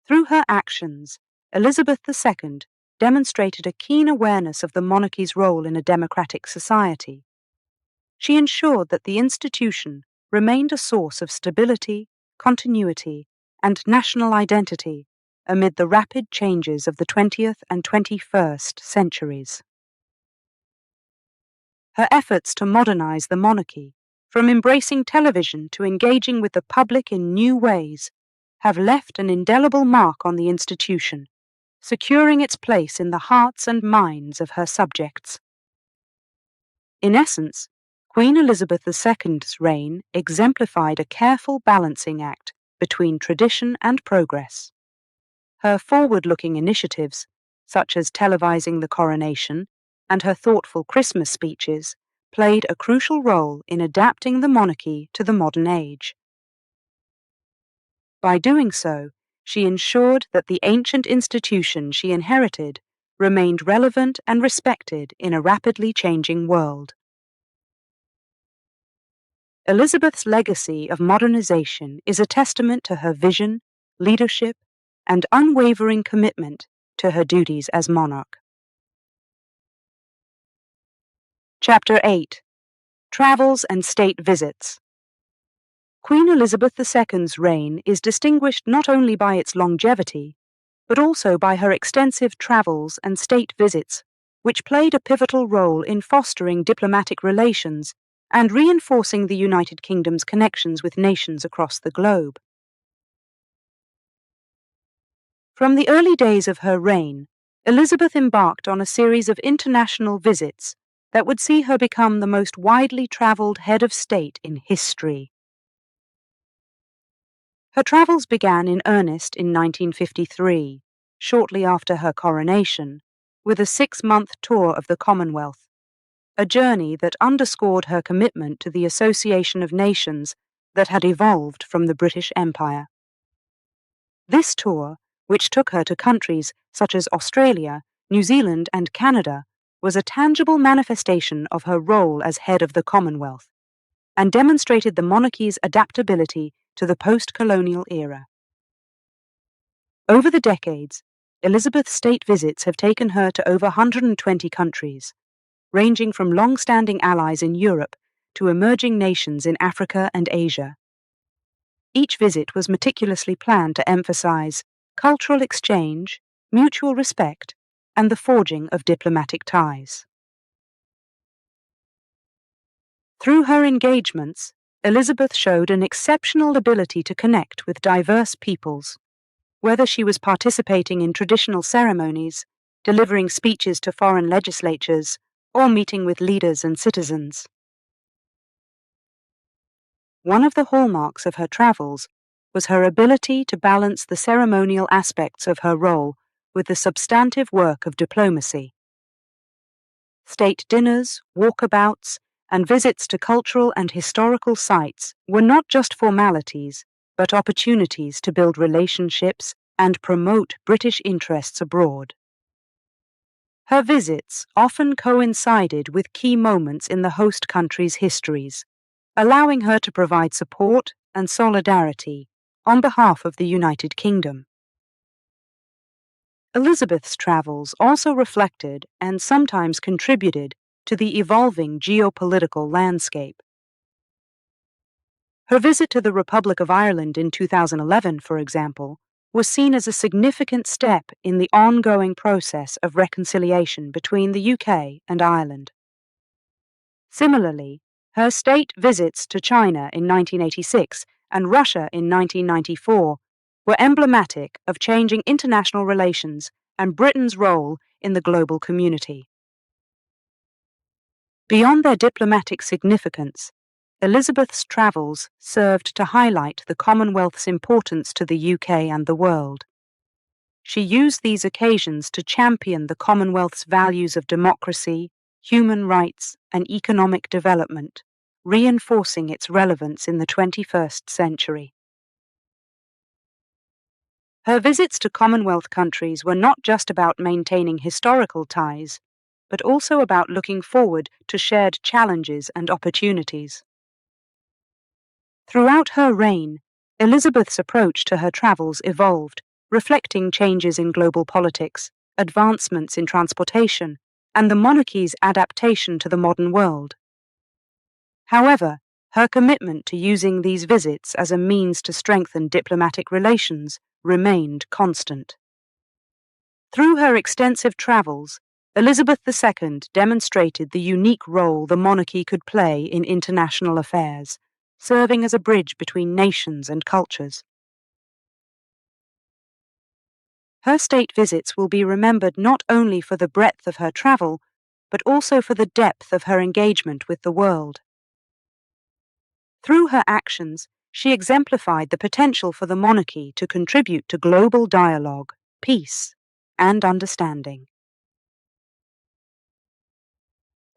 Through her actions, Elizabeth II demonstrated a keen awareness of the monarchy's role in a democratic society. She ensured that the institution remained a source of stability, continuity, and national identity amid the rapid changes of the 20th and 21st centuries. Her efforts to modernize the monarchy, from embracing television to engaging with the public in new ways, have left an indelible mark on the institution, securing its place in the hearts and minds of her subjects. In essence, Queen Elizabeth II's reign exemplified a careful balancing act between tradition and progress. Her forward-looking initiatives, such as televising the coronation and her thoughtful Christmas speeches, played a crucial role in adapting the monarchy to the modern age. By doing so, she ensured that the ancient institution she inherited remained relevant and respected in a rapidly changing world. Elizabeth's legacy of modernization is a testament to her vision, leadership, and unwavering commitment to her duties as monarch. Chapter 8. Travels and State Visits. Queen Elizabeth II's reign is distinguished not only by its longevity, but also by her extensive travels and state visits, which played a pivotal role in fostering diplomatic relations and reinforcing the United Kingdom's connections with nations across the globe. From the early days of her reign, Elizabeth embarked on a series of international visits that would see her become the most widely travelled head of state in history. Her travels began in earnest in 1953, shortly after her coronation, with a 6-month tour of the Commonwealth, a journey that underscored her commitment to the association of nations that had evolved from the British Empire. This tour, which took her to countries such as Australia, New Zealand, and Canada, was a tangible manifestation of her role as head of the Commonwealth, and demonstrated the monarchy's adaptability to the post-colonial era. Over the decades, Elizabeth's state visits have taken her to over 120 countries, ranging from long-standing allies in Europe to emerging nations in Africa and Asia. Each visit was meticulously planned to emphasize cultural exchange, mutual respect, and the forging of diplomatic ties. Through her engagements, Elizabeth showed an exceptional ability to connect with diverse peoples, whether she was participating in traditional ceremonies, delivering speeches to foreign legislatures, or meeting with leaders and citizens. One of the hallmarks of her travels was her ability to balance the ceremonial aspects of her role with the substantive work of diplomacy. State dinners, walkabouts, and visits to cultural and historical sites were not just formalities, but opportunities to build relationships and promote British interests abroad. Her visits often coincided with key moments in the host country's histories, allowing her to provide support and solidarity on behalf of the United Kingdom. Elizabeth's travels also reflected and sometimes contributed to the evolving geopolitical landscape. Her visit to the Republic of Ireland in 2011, for example, was seen as a significant step in the ongoing process of reconciliation between the UK and Ireland. Similarly, her state visits to China in 1986 and Russia in 1994 were emblematic of changing international relations and Britain's role in the global community. Beyond their diplomatic significance, Elizabeth's travels served to highlight the Commonwealth's importance to the UK and the world. She used these occasions to champion the Commonwealth's values of democracy, human rights, and economic development, reinforcing its relevance in the 21st century. Her visits to Commonwealth countries were not just about maintaining historical ties, but also about looking forward to shared challenges and opportunities. Throughout her reign, Elizabeth's approach to her travels evolved, reflecting changes in global politics, advancements in transportation, and the monarchy's adaptation to the modern world. However, her commitment to using these visits as a means to strengthen diplomatic relations remained constant. Through her extensive travels, Elizabeth II demonstrated the unique role the monarchy could play in international affairs, serving as a bridge between nations and cultures. Her state visits will be remembered not only for the breadth of her travel, but also for the depth of her engagement with the world. Through her actions, she exemplified the potential for the monarchy to contribute to global dialogue, peace, and understanding.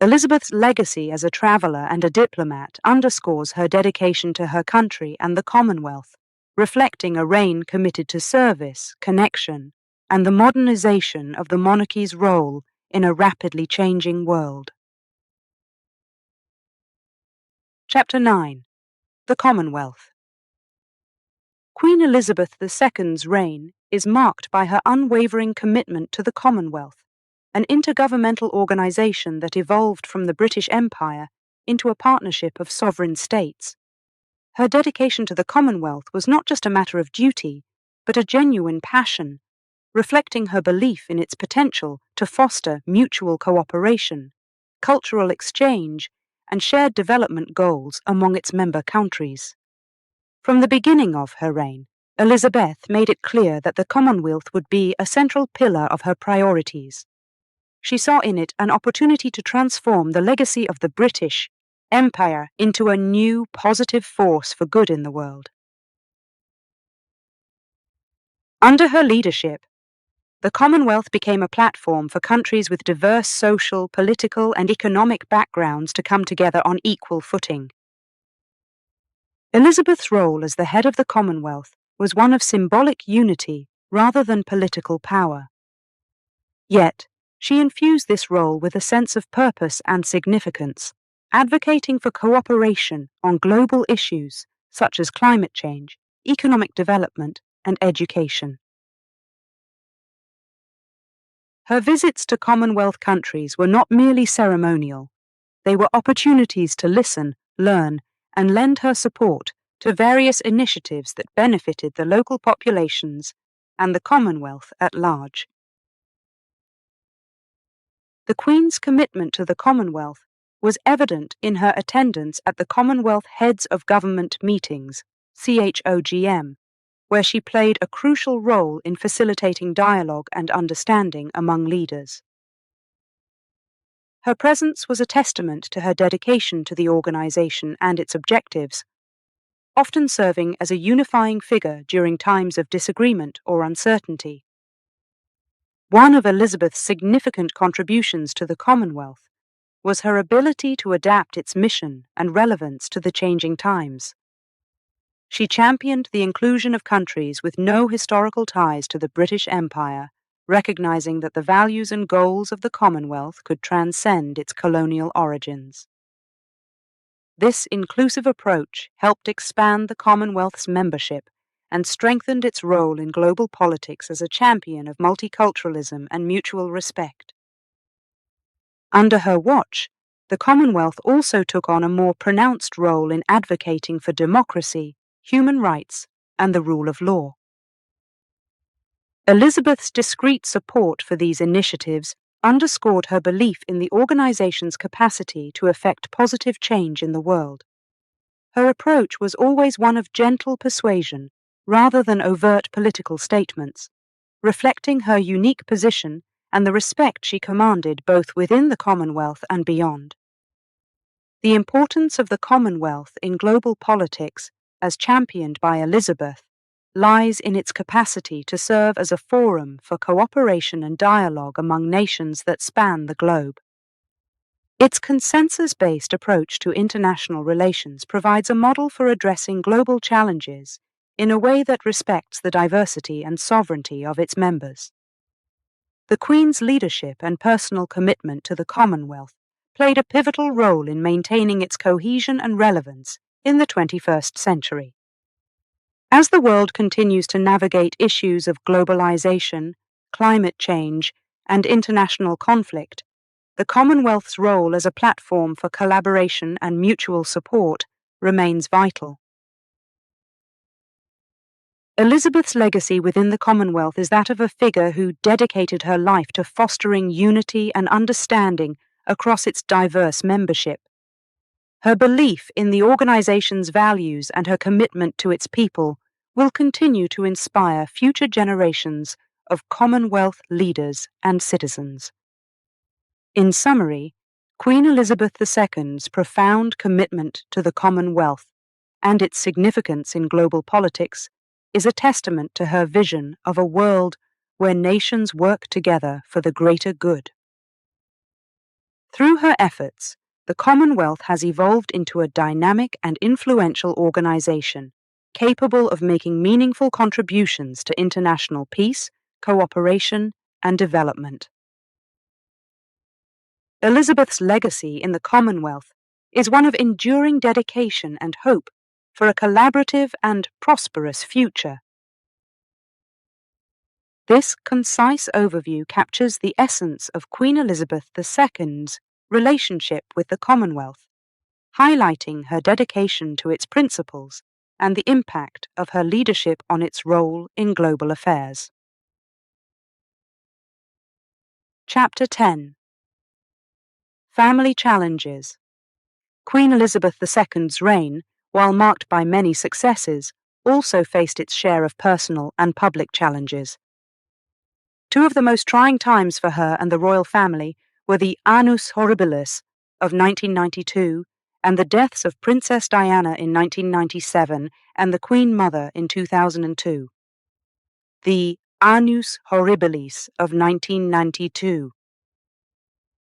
Elizabeth's legacy as a traveller and a diplomat underscores her dedication to her country and the Commonwealth, reflecting a reign committed to service, connection, and the modernization of the monarchy's role in a rapidly changing world. Chapter 9. The Commonwealth. Queen Elizabeth II's reign is marked by her unwavering commitment to the Commonwealth, an intergovernmental organisation that evolved from the British Empire into a partnership of sovereign states. Her dedication to the Commonwealth was not just a matter of duty, but a genuine passion, reflecting her belief in its potential to foster mutual cooperation, cultural exchange, and shared development goals among its member countries. From the beginning of her reign, Elizabeth made it clear that the Commonwealth would be a central pillar of her priorities. She saw in it an opportunity to transform the legacy of the British Empire into a new, positive force for good in the world. Under her leadership, the Commonwealth became a platform for countries with diverse social, political, and economic backgrounds to come together on equal footing. Elizabeth's role as the head of the Commonwealth was one of symbolic unity rather than political power. Yet, she infused this role with a sense of purpose and significance, advocating for cooperation on global issues such as climate change, economic development, and education. Her visits to Commonwealth countries were not merely ceremonial. They were opportunities to listen, learn, and lend her support to various initiatives that benefited the local populations and the Commonwealth at large. The Queen's commitment to the Commonwealth was evident in her attendance at the Commonwealth Heads of Government meetings, CHOGM, where she played a crucial role in facilitating dialogue and understanding among leaders. Her presence was a testament to her dedication to the organisation and its objectives, often serving as a unifying figure during times of disagreement or uncertainty. One of Elizabeth's significant contributions to the Commonwealth was her ability to adapt its mission and relevance to the changing times. She championed the inclusion of countries with no historical ties to the British Empire recognizing that the values and goals of the Commonwealth could transcend its colonial origins. This inclusive approach helped expand the Commonwealth's membership and strengthened its role in global politics as a champion of multiculturalism and mutual respect. Under her watch, the Commonwealth also took on a more pronounced role in advocating for democracy, human rights, and the rule of law. Elizabeth's discreet support for these initiatives underscored her belief in the organization's capacity to effect positive change in the world. Her approach was always one of gentle persuasion rather than overt political statements, reflecting her unique position and the respect she commanded both within the Commonwealth and beyond. The importance of the Commonwealth in global politics, as championed by Elizabeth, lies in its capacity to serve as a forum for cooperation and dialogue among nations that span the globe. Its consensus-based approach to international relations provides a model for addressing global challenges in a way that respects the diversity and sovereignty of its members. The Queen's leadership and personal commitment to the Commonwealth played a pivotal role in maintaining its cohesion and relevance in the 21st century. As the world continues to navigate issues of globalization, climate change, and international conflict, the Commonwealth's role as a platform for collaboration and mutual support remains vital. Elizabeth's legacy within the Commonwealth is that of a figure who dedicated her life to fostering unity and understanding across its diverse membership. Her belief in the organization's values and her commitment to its people will continue to inspire future generations of Commonwealth leaders and citizens. In summary, Queen Elizabeth II's profound commitment to the Commonwealth and its significance in global politics is a testament to her vision of a world where nations work together for the greater good. Through her efforts, the Commonwealth has evolved into a dynamic and influential organization capable of making meaningful contributions to international peace, cooperation, and development. Elizabeth's legacy in the Commonwealth is one of enduring dedication and hope for a collaborative and prosperous future. This concise overview captures the essence of Queen Elizabeth II's relationship with the Commonwealth, highlighting her dedication to its principles and the impact of her leadership on its role in global affairs. Chapter 10. Family Challenges. Queen Elizabeth II's reign, while marked by many successes, also faced its share of personal and public challenges. Two of the most trying times for her and the royal family were the Annus Horribilis of 1992 and the deaths of Princess Diana in 1997 and the Queen Mother in 2002. The Annus Horribilis of 1992.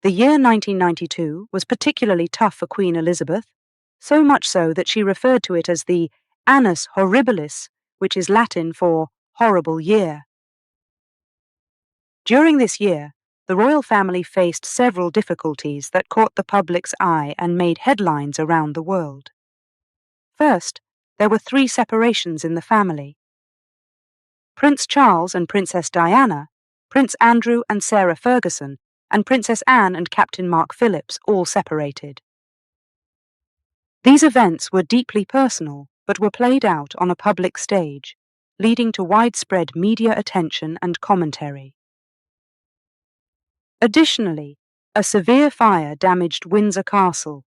The year 1992 was particularly tough for Queen Elizabeth, so much so that she referred to it as the Annus Horribilis, which is Latin for horrible year. During this year, the royal family faced several difficulties that caught the public's eye and made headlines around the world. First, there were 3 separations in the family. Prince Charles and Princess Diana, Prince Andrew and Sarah Ferguson, and Princess Anne and Captain Mark Phillips all separated. These events were deeply personal, but were played out on a public stage, leading to widespread media attention and commentary. Additionally, a severe fire damaged Windsor Castle,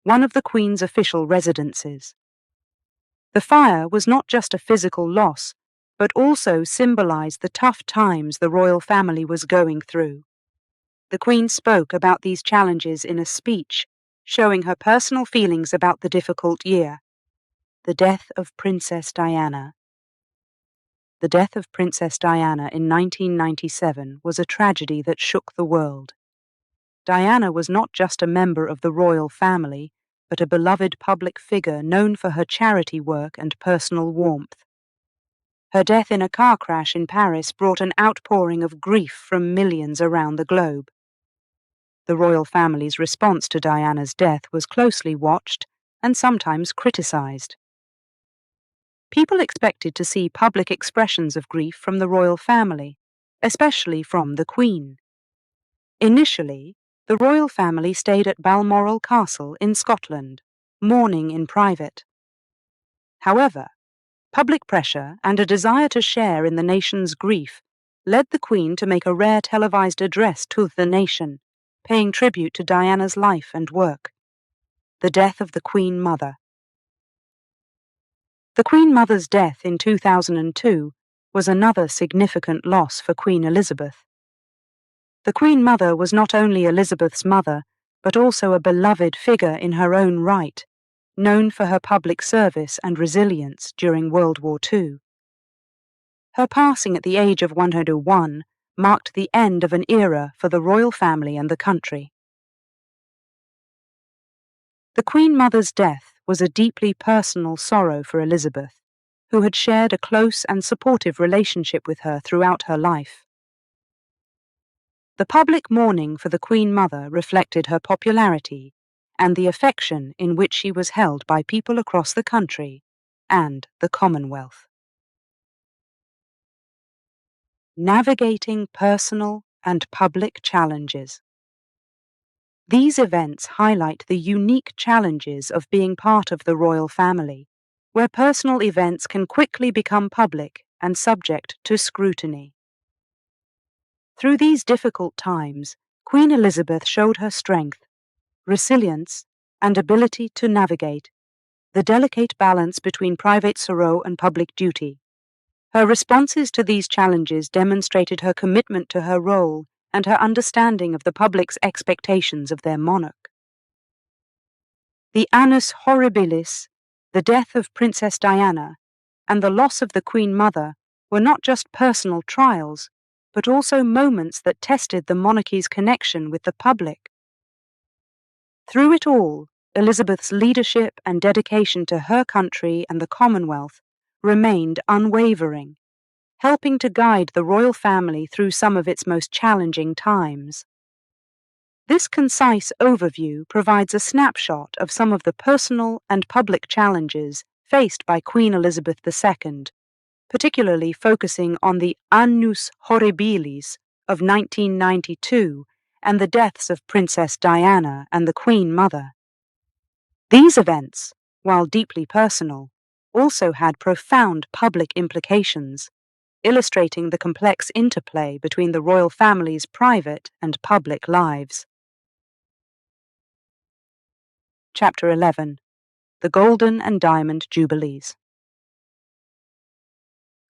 one of the Queen's official residences. The fire was not just a physical loss, but also symbolized the tough times the royal family was going through. The Queen spoke about these challenges in a speech, showing her personal feelings about the difficult year. The death of Princess Diana. The death of Princess Diana in 1997 was a tragedy that shook the world. Diana was not just a member of the royal family, but a beloved public figure known for her charity work and personal warmth. Her death in a car crash in Paris brought an outpouring of grief from millions around the globe. The royal family's response to Diana's death was closely watched and sometimes criticised. People expected to see public expressions of grief from the royal family, especially from the Queen. Initially, the royal family stayed at Balmoral Castle in Scotland, mourning in private. However, public pressure and a desire to share in the nation's grief led the Queen to make a rare televised address to the nation, paying tribute to Diana's life and work. The death of the Queen Mother. The Queen Mother's death in 2002 was another significant loss for Queen Elizabeth. The Queen Mother was not only Elizabeth's mother, but also a beloved figure in her own right, known for her public service and resilience during World War II. Her passing at the age of 101 marked the end of an era for the royal family and the country. The Queen Mother's death was a deeply personal sorrow for Elizabeth, who had shared a close and supportive relationship with her throughout her life. The public mourning for the Queen Mother reflected her popularity and the affection in which she was held by people across the country and the Commonwealth. Navigating personal and public challenges. These events highlight the unique challenges of being part of the royal family, where personal events can quickly become public and subject to scrutiny. Through these difficult times, Queen Elizabeth showed her strength, resilience, and ability to navigate the delicate balance between private sorrow and public duty. Her responses to these challenges demonstrated her commitment to her role and her understanding of the public's expectations of their monarch. The annus horribilis, the death of Princess Diana, and the loss of the Queen Mother were not just personal trials, but also moments that tested the monarchy's connection with the public. Through it all, Elizabeth's leadership and dedication to her country and the Commonwealth remained unwavering, helping to guide the royal family through some of its most challenging times. This concise overview provides a snapshot of some of the personal and public challenges faced by Queen Elizabeth II, particularly focusing on the annus horribilis of 1992 and the deaths of Princess Diana and the Queen Mother. These events, while deeply personal, also had profound public implications, illustrating the complex interplay between the royal family's private and public lives. Chapter 11. The Golden and Diamond Jubilees.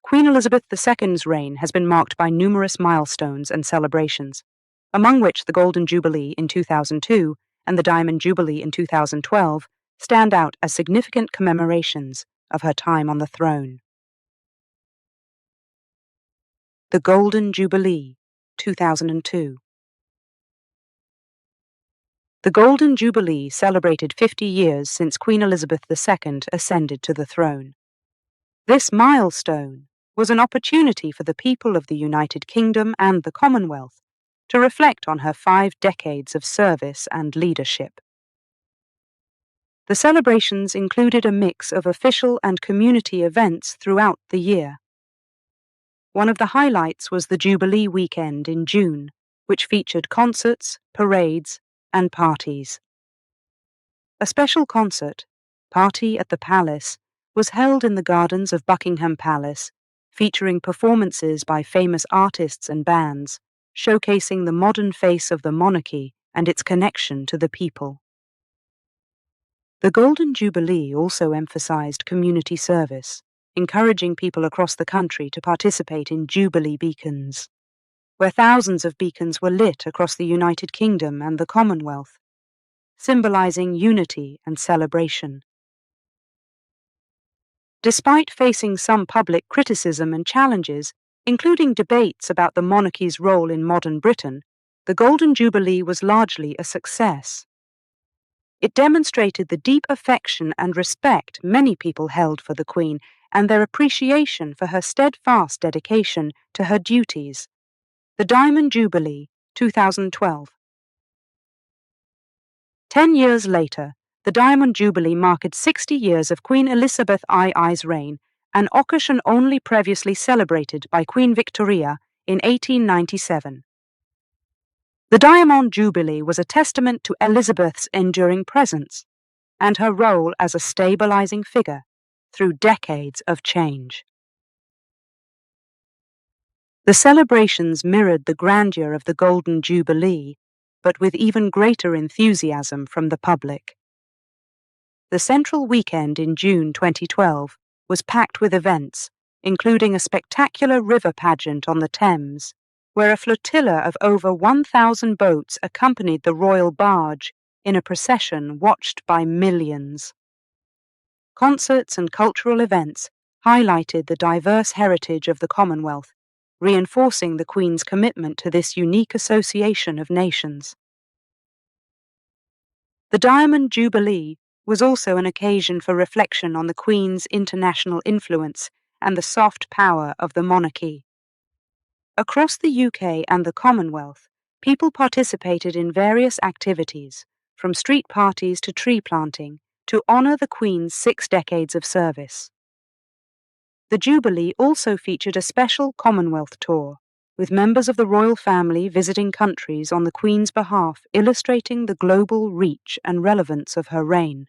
Queen Elizabeth II's reign has been marked by numerous milestones and celebrations, among which the Golden Jubilee in 2002 and the Diamond Jubilee in 2012 stand out as significant commemorations of her time on the throne. The Golden Jubilee, 2002. The Golden Jubilee celebrated 50 years since Queen Elizabeth II ascended to the throne. This milestone was an opportunity for the people of the United Kingdom and the Commonwealth to reflect on her 5 decades of service and leadership. The celebrations included a mix of official and community events throughout the year. One of the highlights was the Jubilee weekend in June, which featured concerts, parades, and parties. A special concert, Party at the Palace, was held in the gardens of Buckingham Palace, featuring performances by famous artists and bands, showcasing the modern face of the monarchy and its connection to the people. The Golden Jubilee also emphasized community service, encouraging people across the country to participate in Jubilee beacons, where thousands of beacons were lit across the United Kingdom and the Commonwealth, symbolizing unity and celebration. Despite facing some public criticism and challenges, including debates about the monarchy's role in modern Britain, the Golden Jubilee was largely a success. It demonstrated the deep affection and respect many people held for the Queen and their appreciation for her steadfast dedication to her duties. The Diamond Jubilee, 2012. 10 years later, the Diamond Jubilee marked 60 years of Queen Elizabeth II's reign, an occasion only previously celebrated by Queen Victoria in 1897. The Diamond Jubilee was a testament to Elizabeth's enduring presence and her role as a stabilizing figure through decades of change. The celebrations mirrored the grandeur of the Golden Jubilee, but with even greater enthusiasm from the public. The central weekend in June 2012 was packed with events, including a spectacular river pageant on the Thames, where a flotilla of over 1,000 boats accompanied the royal barge in a procession watched by millions. Concerts and cultural events highlighted the diverse heritage of the Commonwealth, reinforcing the Queen's commitment to this unique association of nations. The Diamond Jubilee was also an occasion for reflection on the Queen's international influence and the soft power of the monarchy. Across the UK and the Commonwealth, people participated in various activities, from street parties to tree planting, to honour the Queen's 6 decades of service. The Jubilee also featured a special Commonwealth tour, with members of the royal family visiting countries on the Queen's behalf, illustrating the global reach and relevance of her reign.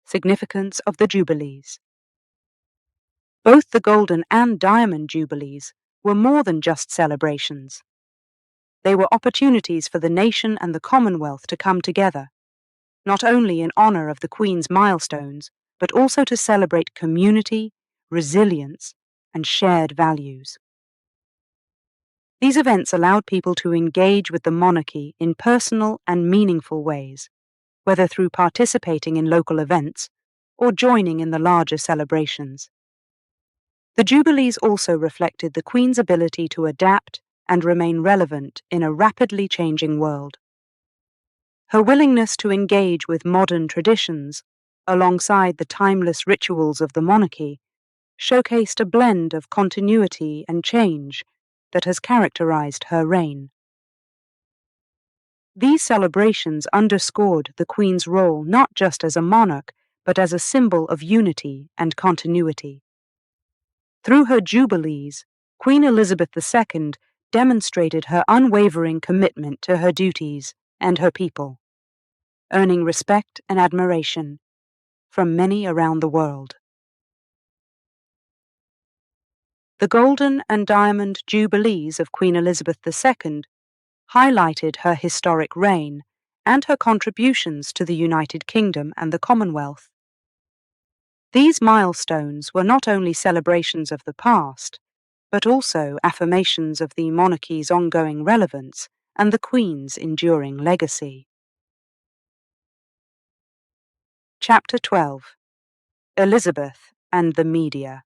Significance of the Jubilees. Both the Golden and Diamond Jubilees were more than just celebrations. They were opportunities for the nation and the Commonwealth to come together, not only in honour of the Queen's milestones, but also to celebrate community, resilience, and shared values. These events allowed people to engage with the monarchy in personal and meaningful ways, whether through participating in local events or joining in the larger celebrations. The Jubilees also reflected the Queen's ability to adapt and remain relevant in a rapidly changing world. Her willingness to engage with modern traditions, alongside the timeless rituals of the monarchy, showcased a blend of continuity and change that has characterized her reign. These celebrations underscored the Queen's role not just as a monarch, but as a symbol of unity and continuity. Through her jubilees, Queen Elizabeth II demonstrated her unwavering commitment to her duties and her people, earning respect and admiration from many around the world. The Golden and Diamond Jubilees of Queen Elizabeth II highlighted her historic reign and her contributions to the United Kingdom and the Commonwealth. These milestones were not only celebrations of the past, but also affirmations of the monarchy's ongoing relevance and the Queen's enduring legacy. Chapter 12. Elizabeth and the Media.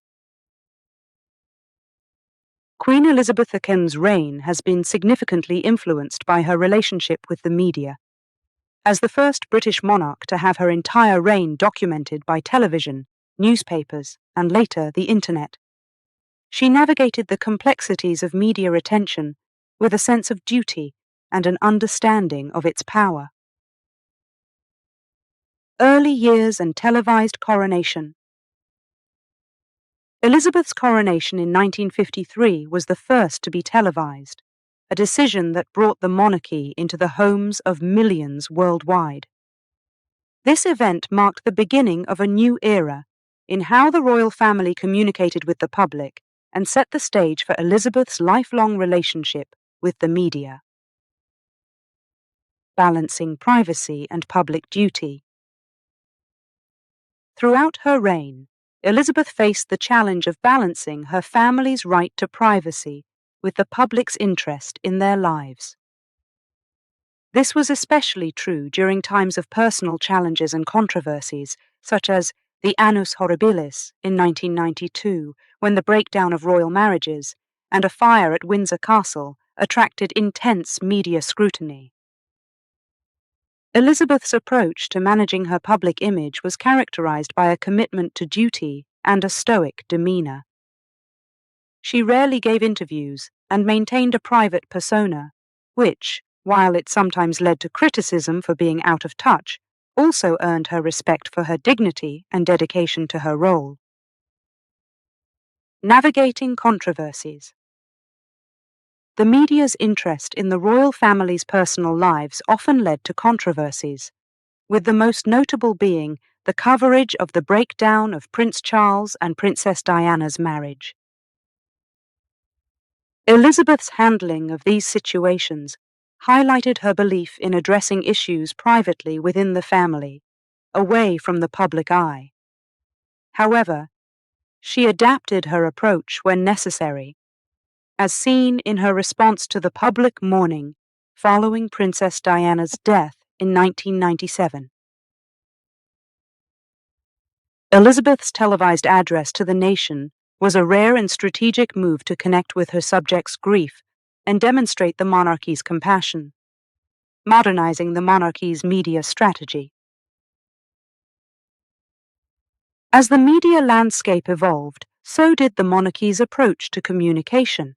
Queen Elizabeth II's reign has been significantly influenced by her relationship with the media. As the first British monarch to have her entire reign documented by television, newspapers, and later the Internet, she navigated the complexities of media attention with a sense of duty and an understanding of its power. Early years and televised coronation. Elizabeth's coronation in 1953 was the first to be televised, a decision that brought the monarchy into the homes of millions worldwide. This event marked the beginning of a new era in how the royal family communicated with the public and set the stage for Elizabeth's lifelong relationship with the media. Balancing privacy and public duty. Throughout her reign, Elizabeth faced the challenge of balancing her family's right to privacy with the public's interest in their lives. This was especially true during times of personal challenges and controversies, such as the Annus Horribilis in 1992, when the breakdown of royal marriages and a fire at Windsor Castle attracted intense media scrutiny. Elizabeth's approach to managing her public image was characterized by a commitment to duty and a stoic demeanor. She rarely gave interviews and maintained a private persona, which, while it sometimes led to criticism for being out of touch, also earned her respect for her dignity and dedication to her role. Navigating controversies. The media's interest in the royal family's personal lives often led to controversies, with the most notable being the coverage of the breakdown of Prince Charles and Princess Diana's marriage. Elizabeth's handling of these situations highlighted her belief in addressing issues privately within the family, away from the public eye. However, she adapted her approach when necessary, as seen in her response to the public mourning following Princess Diana's death in 1997. Elizabeth's televised address to the nation was a rare and strategic move to connect with her subjects' grief and demonstrate the monarchy's compassion, modernizing the monarchy's media strategy. As the media landscape evolved, so did the monarchy's approach to communication.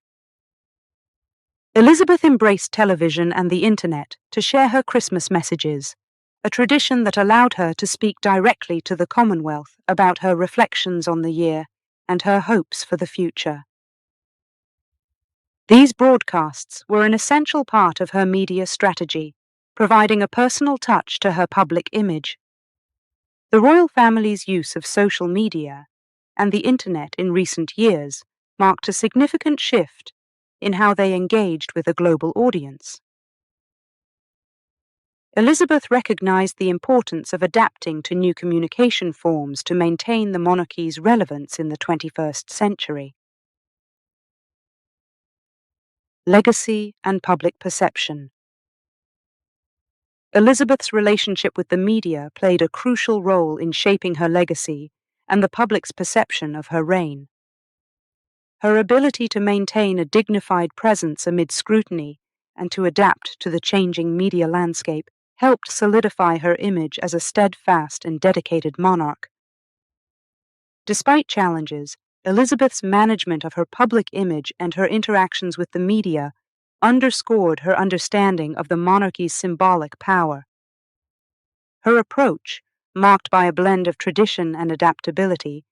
Elizabeth embraced television and the internet to share her Christmas messages, a tradition that allowed her to speak directly to the Commonwealth about her reflections on the year and her hopes for the future. These broadcasts were an essential part of her media strategy, providing a personal touch to her public image. The royal family's use of social media and the internet in recent years marked a significant shift in how they engaged with a global audience. Elizabeth recognized the importance of adapting to new communication forms to maintain the monarchy's relevance in the 21st century. Legacy and public perception. Elizabeth's relationship with the media played a crucial role in shaping her legacy and the public's perception of her reign. Her ability to maintain a dignified presence amid scrutiny and to adapt to the changing media landscape helped solidify her image as a steadfast and dedicated monarch. Despite challenges, Elizabeth's management of her public image and her interactions with the media underscored her understanding of the monarchy's symbolic power. Her approach, marked by a blend of tradition and adaptability,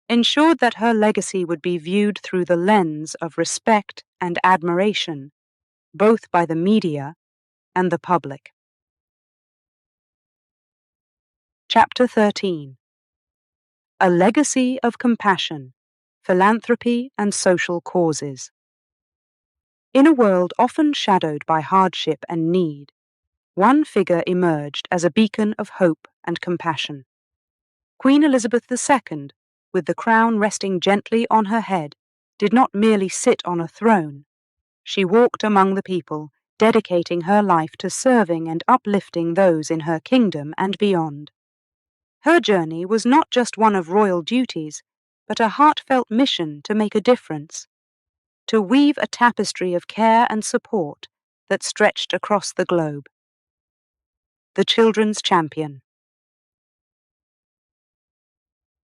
ensured that her legacy would be viewed through the lens of respect and admiration, both by the media and the public. Chapter 13. A Legacy of Compassion, Philanthropy and Social Causes. In a world often shadowed by hardship and need, one figure emerged as a beacon of hope and compassion. Queen Elizabeth II, with the crown resting gently on her head, did not merely sit on a throne. She walked among the people, dedicating her life to serving and uplifting those in her kingdom and beyond. Her journey was not just one of royal duties, but a heartfelt mission to make a difference, to weave a tapestry of care and support that stretched across the globe. The Children's Champion.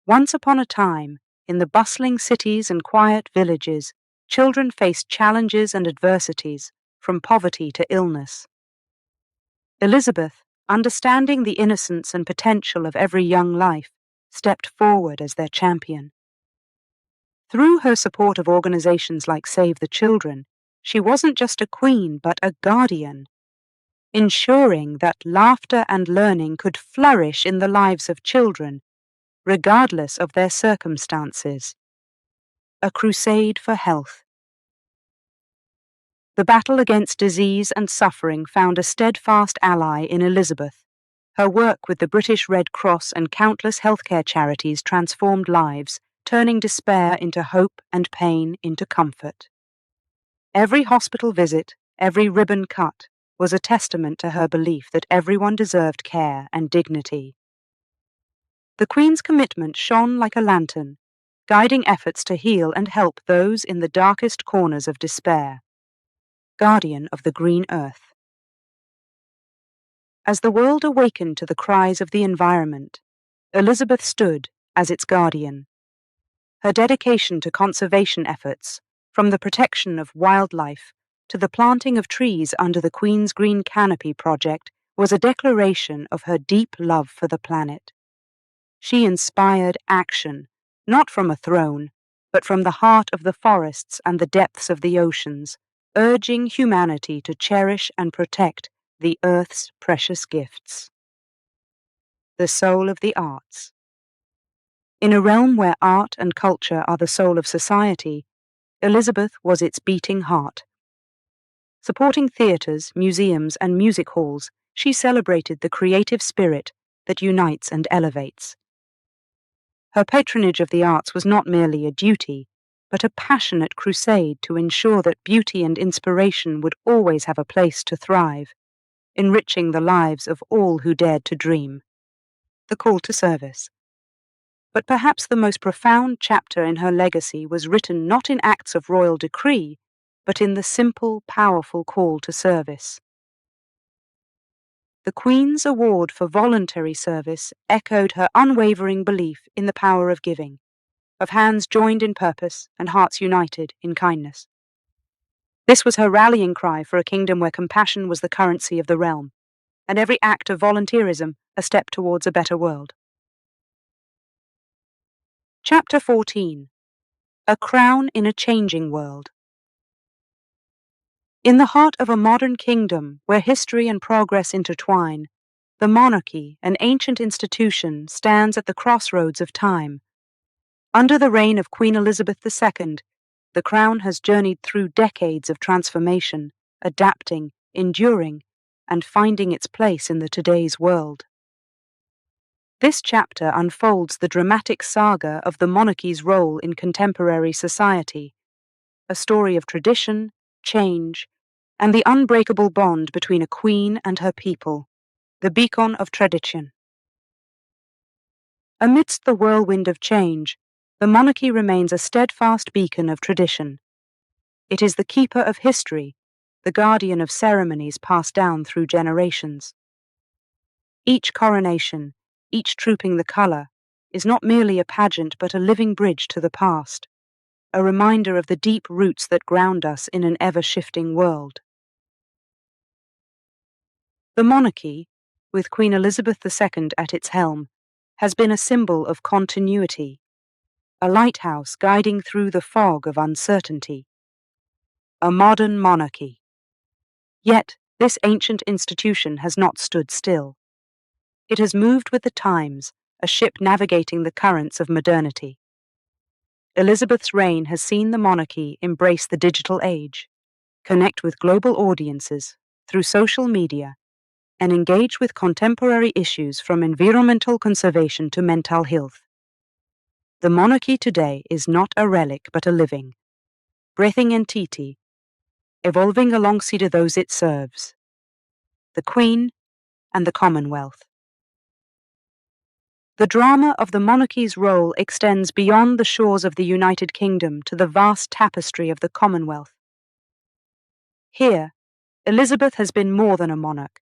Once upon a time, in the bustling cities and quiet villages, children faced challenges and adversities, from poverty to illness. Elizabeth, understanding the innocence and potential of every young life, stepped forward as their champion. Through her support of organizations like Save the Children, she wasn't just a queen but a guardian, ensuring that laughter and learning could flourish in the lives of children, regardless of their circumstances. A crusade for health. The battle against disease and suffering found a steadfast ally in Elizabeth. Her work with the British Red Cross and countless healthcare charities transformed lives, turning despair into hope and pain into comfort. Every hospital visit, every ribbon cut, was a testament to her belief that everyone deserved care and dignity. The Queen's commitment shone like a lantern, guiding efforts to heal and help those in the darkest corners of despair. Guardian of the Green Earth. As the world awakened to the cries of the environment, Elizabeth stood as its guardian, Her dedication to conservation efforts, from the protection of wildlife to the planting of trees under the Queen's Green Canopy project, was a declaration of her deep love for the planet. She inspired action, not from a throne, but from the heart of the forests and the depths of the oceans, urging humanity to cherish and protect the Earth's precious gifts. The soul of the arts. In a realm where art and culture are the soul of society, Elizabeth was its beating heart. Supporting theatres, museums, and music halls, she celebrated the creative spirit that unites and elevates. Her patronage of the arts was not merely a duty, but a passionate crusade to ensure that beauty and inspiration would always have a place to thrive, enriching the lives of all who dared to dream. The call to service. But perhaps the most profound chapter in her legacy was written not in acts of royal decree, but in the simple, powerful call to service. The Queen's award for voluntary service echoed her unwavering belief in the power of giving, of hands joined in purpose and hearts united in kindness. This was her rallying cry for a kingdom where compassion was the currency of the realm, and every act of volunteerism a step towards a better world. Chapter 14. A Crown in a Changing World. In the heart of a modern kingdom where history and progress intertwine, the monarchy, an ancient institution, stands at the crossroads of time. Under the reign of Queen Elizabeth II, the crown has journeyed through decades of transformation, adapting, enduring, and finding its place in the today's world. This chapter unfolds the dramatic saga of the monarchy's role in contemporary society, a story of tradition, change, and the unbreakable bond between a queen and her people, the beacon of tradition. Amidst the whirlwind of change, the monarchy remains a steadfast beacon of tradition. It is the keeper of history, the guardian of ceremonies passed down through generations. Each coronation, each trooping the colour, is not merely a pageant but a living bridge to the past, a reminder of the deep roots that ground us in an ever-shifting world. The monarchy, with Queen Elizabeth II at its helm, has been a symbol of continuity, a lighthouse guiding through the fog of uncertainty. A modern monarchy. Yet, this ancient institution has not stood still. It has moved with the times, a ship navigating the currents of modernity. Elizabeth's reign has seen the monarchy embrace the digital age, connect with global audiences through social media, and engage with contemporary issues from environmental conservation to mental health. The monarchy today is not a relic but a living, breathing entity, evolving alongside those it serves, the Queen and the Commonwealth. The drama of the monarchy's role extends beyond the shores of the United Kingdom to the vast tapestry of the Commonwealth. Here, Elizabeth has been more than a monarch.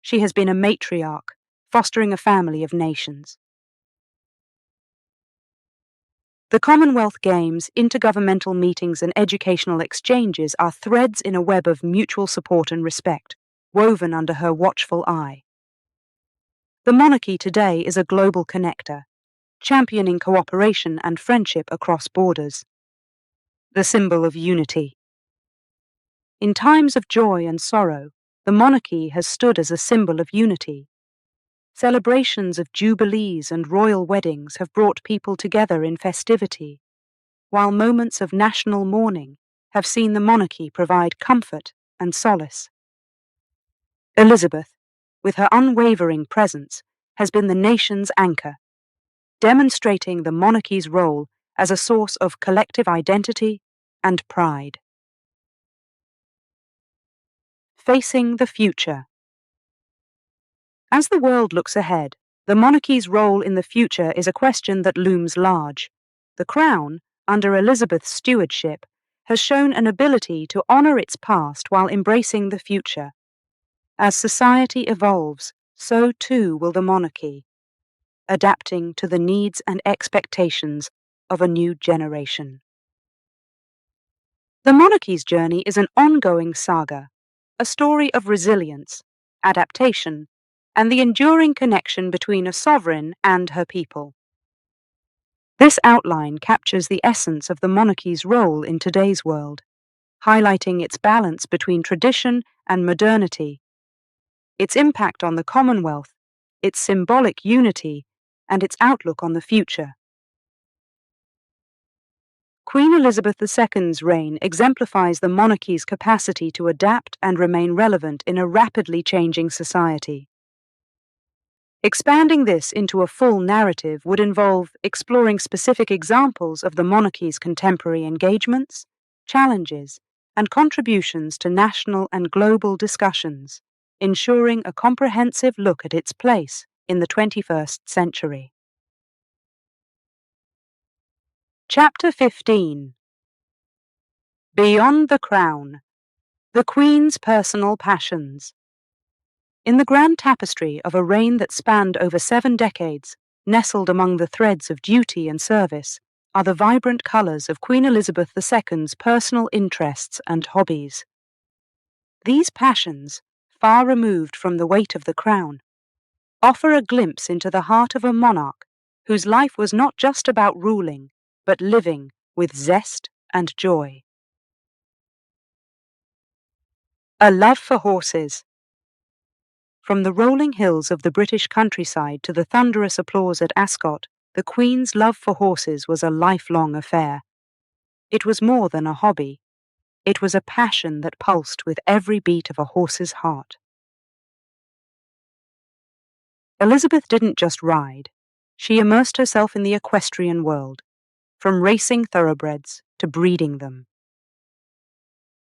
She has been a matriarch, fostering a family of nations. The Commonwealth Games, intergovernmental meetings and educational exchanges are threads in a web of mutual support and respect, woven under her watchful eye. The monarchy today is a global connector, championing cooperation and friendship across borders. The symbol of unity. In times of joy and sorrow, the monarchy has stood as a symbol of unity. Celebrations of jubilees and royal weddings have brought people together in festivity, while moments of national mourning have seen the monarchy provide comfort and solace. Elizabeth, with her unwavering presence, has been the nation's anchor, demonstrating the monarchy's role as a source of collective identity and pride. Facing the future. As the world looks ahead, the monarchy's role in the future is a question that looms large. The Crown, under Elizabeth's stewardship, has shown an ability to honour its past while embracing the future. As society evolves, so too will the monarchy, adapting to the needs and expectations of a new generation. The monarchy's journey is an ongoing saga, a story of resilience, adaptation, and the enduring connection between a sovereign and her people. This outline captures the essence of the monarchy's role in today's world, highlighting its balance between tradition and modernity, its impact on the Commonwealth, its symbolic unity, and its outlook on the future. Queen Elizabeth II's reign exemplifies the monarchy's capacity to adapt and remain relevant in a rapidly changing society. Expanding this into a full narrative would involve exploring specific examples of the monarchy's contemporary engagements, challenges, and contributions to national and global discussions, ensuring a comprehensive look at its place in the 21st century. Chapter 15. Beyond the Crown. The Queen's Personal Passions. In the grand tapestry of a reign that spanned over 7 decades, nestled among the threads of duty and service, are the vibrant colours of Queen Elizabeth II's personal interests and hobbies. These passions, far removed from the weight of the crown, offer a glimpse into the heart of a monarch whose life was not just about ruling, but living with zest and joy. A love for horses. From the rolling hills of the British countryside to the thunderous applause at Ascot, the Queen's love for horses was a lifelong affair. It was more than a hobby. It was a passion that pulsed with every beat of a horse's heart. Elizabeth didn't just ride. She immersed herself in the equestrian world, from racing thoroughbreds to breeding them.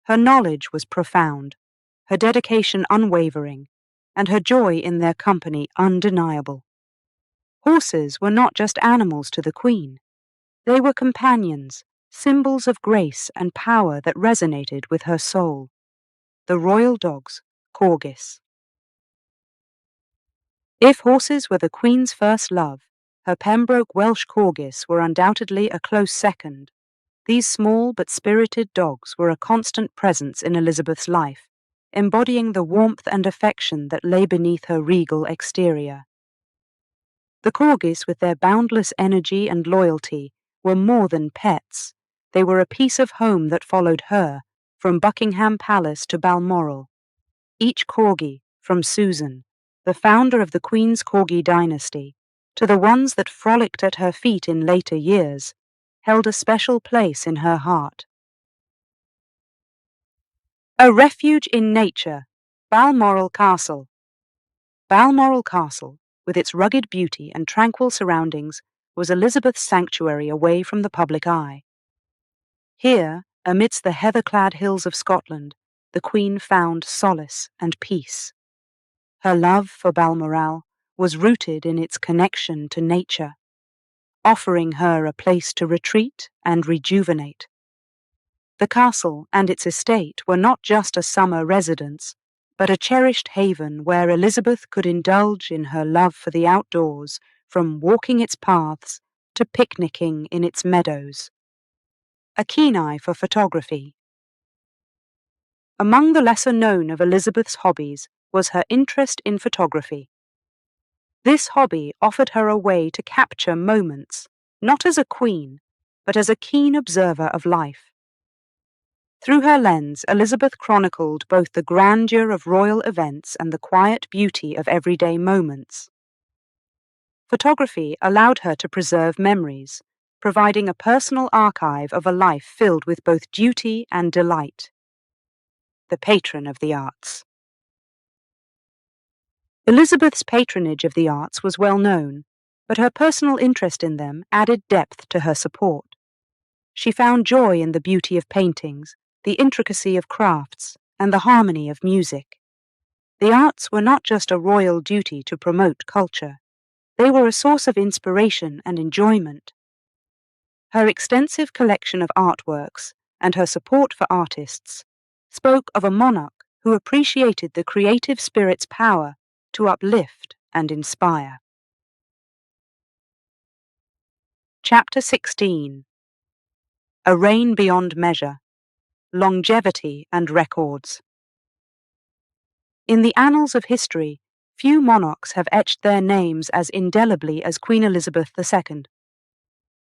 Her knowledge was profound, her dedication unwavering, and her joy in their company undeniable. Horses were not just animals to the Queen. They were companions, symbols of grace and power that resonated with her soul. The royal dogs, corgis. If horses were the Queen's first love, her Pembroke Welsh corgis were undoubtedly a close second. These small but spirited dogs were a constant presence in Elizabeth's life, embodying the warmth and affection that lay beneath her regal exterior. The corgis, with their boundless energy and loyalty, were more than pets. They were a piece of home that followed her, from Buckingham Palace to Balmoral. Each corgi, from Susan, the founder of the Queen's Corgi dynasty, to the ones that frolicked at her feet in later years, held a special place in her heart. A refuge in nature, Balmoral Castle. Balmoral Castle, with its rugged beauty and tranquil surroundings, was Elizabeth's sanctuary away from the public eye. Here, amidst the heather-clad hills of Scotland, the Queen found solace and peace. Her love for Balmoral was rooted in its connection to nature, offering her a place to retreat and rejuvenate. The castle and its estate were not just a summer residence, but a cherished haven where Elizabeth could indulge in her love for the outdoors, from walking its paths to picnicking in its meadows. A keen eye for photography. Among the lesser known of Elizabeth's hobbies was her interest in photography. This hobby offered her a way to capture moments, not as a queen, but as a keen observer of life. Through her lens, Elizabeth chronicled both the grandeur of royal events and the quiet beauty of everyday moments. Photography allowed her to preserve memories, providing a personal archive of a life filled with both duty and delight. The patron of the arts. Elizabeth's patronage of the arts was well known, but her personal interest in them added depth to her support. She found joy in the beauty of paintings, the intricacy of crafts, and the harmony of music. The arts were not just a royal duty to promote culture. They were a source of inspiration and enjoyment. Her extensive collection of artworks and her support for artists spoke of a monarch who appreciated the creative spirit's power to uplift and inspire. Chapter 16. A Reign Beyond Measure, Longevity and Records. In the annals of history, few monarchs have etched their names as indelibly as Queen Elizabeth II.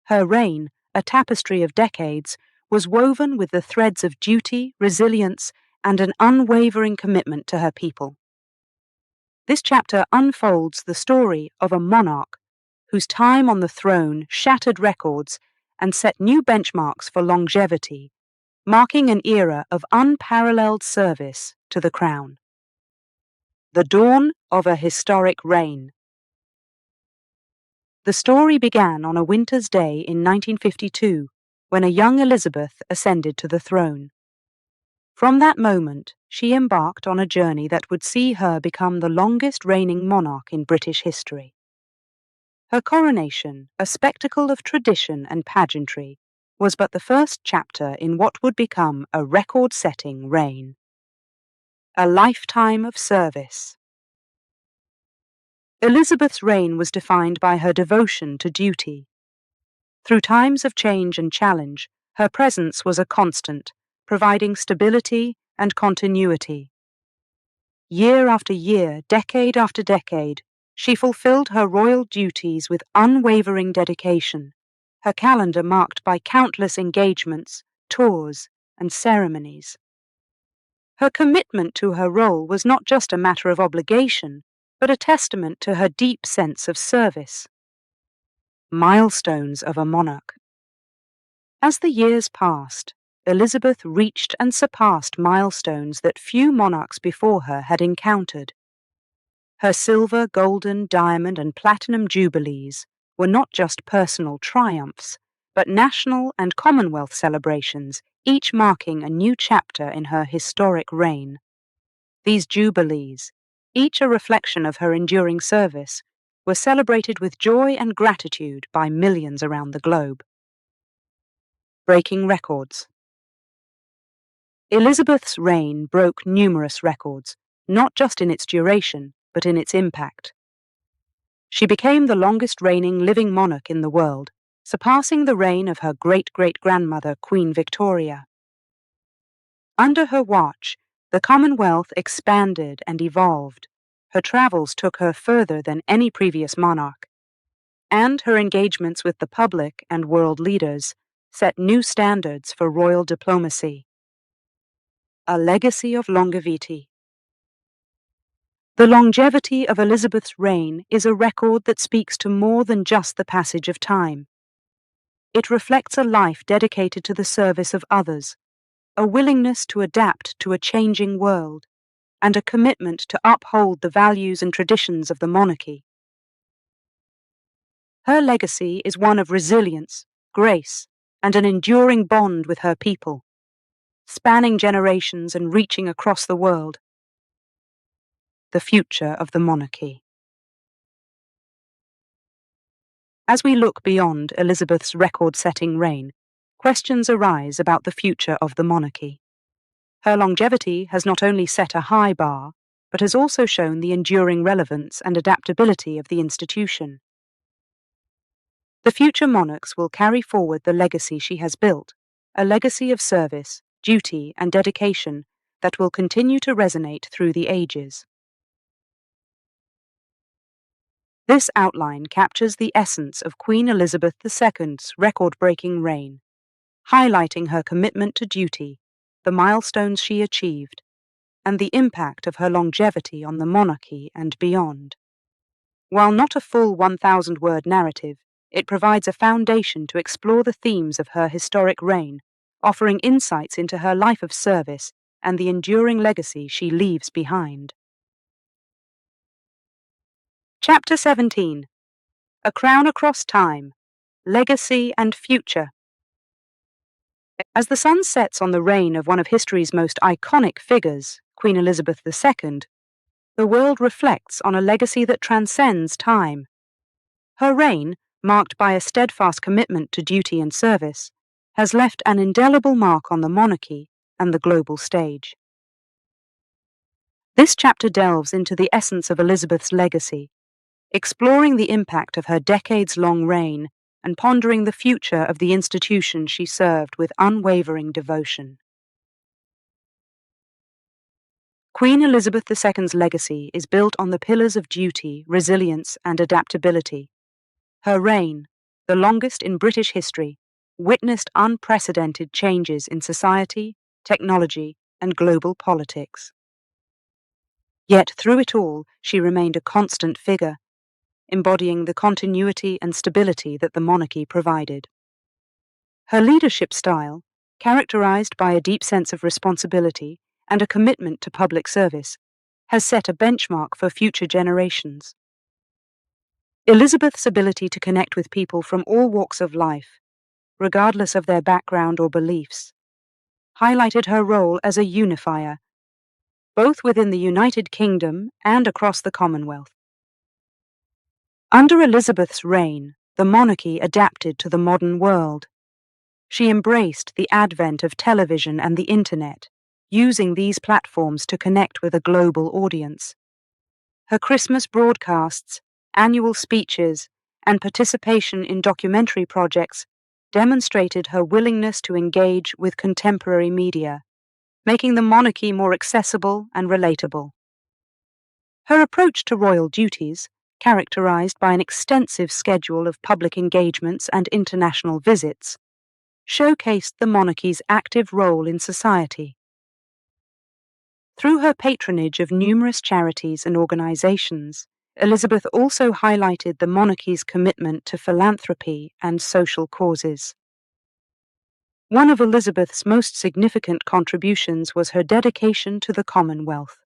Her reign, a tapestry of decades, was woven with the threads of duty, resilience, and an unwavering commitment to her people. This chapter unfolds the story of a monarch whose time on the throne shattered records and set new benchmarks for longevity, marking an era of unparalleled service to the crown. The dawn of a historic reign. The story began on a winter's day in 1952, when a young Elizabeth ascended to the throne. From that moment, she embarked on a journey that would see her become the longest reigning monarch in British history. Her coronation, a spectacle of tradition and pageantry, was but the first chapter in what would become a record-setting reign. A lifetime of service. Elizabeth's reign was defined by her devotion to duty. Through times of change and challenge, her presence was a constant, providing stability and continuity. Year after year, decade after decade, she fulfilled her royal duties with unwavering dedication, her calendar marked by countless engagements, tours, and ceremonies. Her commitment to her role was not just a matter of obligation, but a testament to her deep sense of service. Milestones of a monarch. As the years passed, Elizabeth reached and surpassed milestones that few monarchs before her had encountered. Her silver, golden, diamond, and platinum jubilees were not just personal triumphs, but national and Commonwealth celebrations, each marking a new chapter in her historic reign. These jubilees, each a reflection of her enduring service, were celebrated with joy and gratitude by millions around the globe. Breaking records. Elizabeth's reign broke numerous records, not just in its duration, but in its impact. She became the longest reigning living monarch in the world, surpassing the reign of her great-great-grandmother, Queen Victoria. Under her watch, the Commonwealth expanded and evolved. Her travels took her further than any previous monarch, and her engagements with the public and world leaders set new standards for royal diplomacy. A legacy of longevity. The longevity of Elizabeth's reign is a record that speaks to more than just the passage of time. It reflects a life dedicated to the service of others, a willingness to adapt to a changing world, and a commitment to uphold the values and traditions of the monarchy. Her legacy is one of resilience, grace, and an enduring bond with her people, spanning generations and reaching across the world. The future of the monarchy. As we look beyond Elizabeth's record-setting reign, questions arise about the future of the monarchy. Her longevity has not only set a high bar, but has also shown the enduring relevance and adaptability of the institution. The future monarchs will carry forward the legacy she has built, a legacy of service, duty, and dedication that will continue to resonate through the ages. This outline captures the essence of Queen Elizabeth II's record-breaking reign, highlighting her commitment to duty, the milestones she achieved, and the impact of her longevity on the monarchy and beyond. While not a full 1,000-word narrative, it provides a foundation to explore the themes of her historic reign, offering insights into her life of service and the enduring legacy she leaves behind. Chapter 17. A Crown Across Time, Legacy and Future. As the sun sets on the reign of one of history's most iconic figures, Queen Elizabeth II, the world reflects on a legacy that transcends time. Her reign, marked by a steadfast commitment to duty and service, has left an indelible mark on the monarchy and the global stage. This chapter delves into the essence of Elizabeth's legacy, exploring the impact of her decades-long reign and pondering the future of the institution she served with unwavering devotion. Queen Elizabeth II's legacy is built on the pillars of duty, resilience, and adaptability. Her reign, the longest in British history, witnessed unprecedented changes in society, technology, and global politics. Yet through it all, she remained a constant figure, embodying the continuity and stability that the monarchy provided. Her leadership style, characterized by a deep sense of responsibility and a commitment to public service, has set a benchmark for future generations. Elizabeth's ability to connect with people from all walks of life, regardless of their background or beliefs, highlighted her role as a unifier, both within the United Kingdom and across the Commonwealth. Under Elizabeth's reign, the monarchy adapted to the modern world. She embraced the advent of television and the internet, using these platforms to connect with a global audience. Her Christmas broadcasts, annual speeches, and participation in documentary projects demonstrated her willingness to engage with contemporary media, making the monarchy more accessible and relatable. Her approach to royal duties, characterized by an extensive schedule of public engagements and international visits, showcased the monarchy's active role in society. Through her patronage of numerous charities and organizations, Elizabeth also highlighted the monarchy's commitment to philanthropy and social causes. One of Elizabeth's most significant contributions was her dedication to the Commonwealth.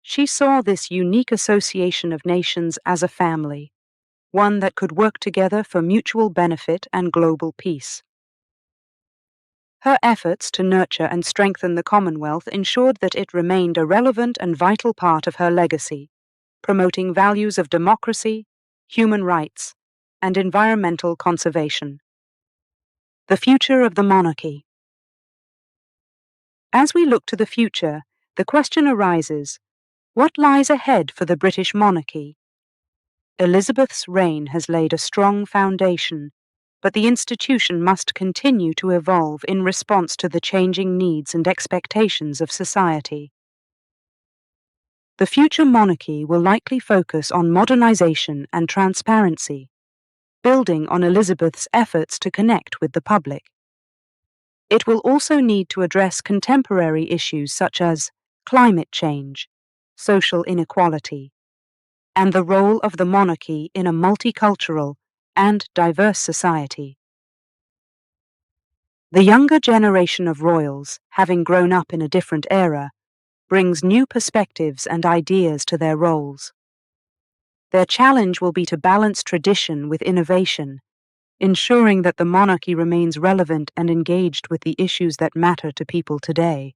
She saw this unique association of nations as a family, one that could work together for mutual benefit and global peace. Her efforts to nurture and strengthen the Commonwealth ensured that it remained a relevant and vital part of her legacy, promoting values of democracy, human rights, and environmental conservation. The future of the monarchy. As we look to the future, the question arises, what lies ahead for the British monarchy? Elizabeth's reign has laid a strong foundation, but the institution must continue to evolve in response to the changing needs and expectations of society. The future monarchy will likely focus on modernization and transparency, building on Elizabeth's efforts to connect with the public. It will also need to address contemporary issues such as climate change, social inequality, and the role of the monarchy in a multicultural and diverse society. The younger generation of royals, having grown up in a different era, brings new perspectives and ideas to their roles. Their challenge will be to balance tradition with innovation, ensuring that the monarchy remains relevant and engaged with the issues that matter to people today.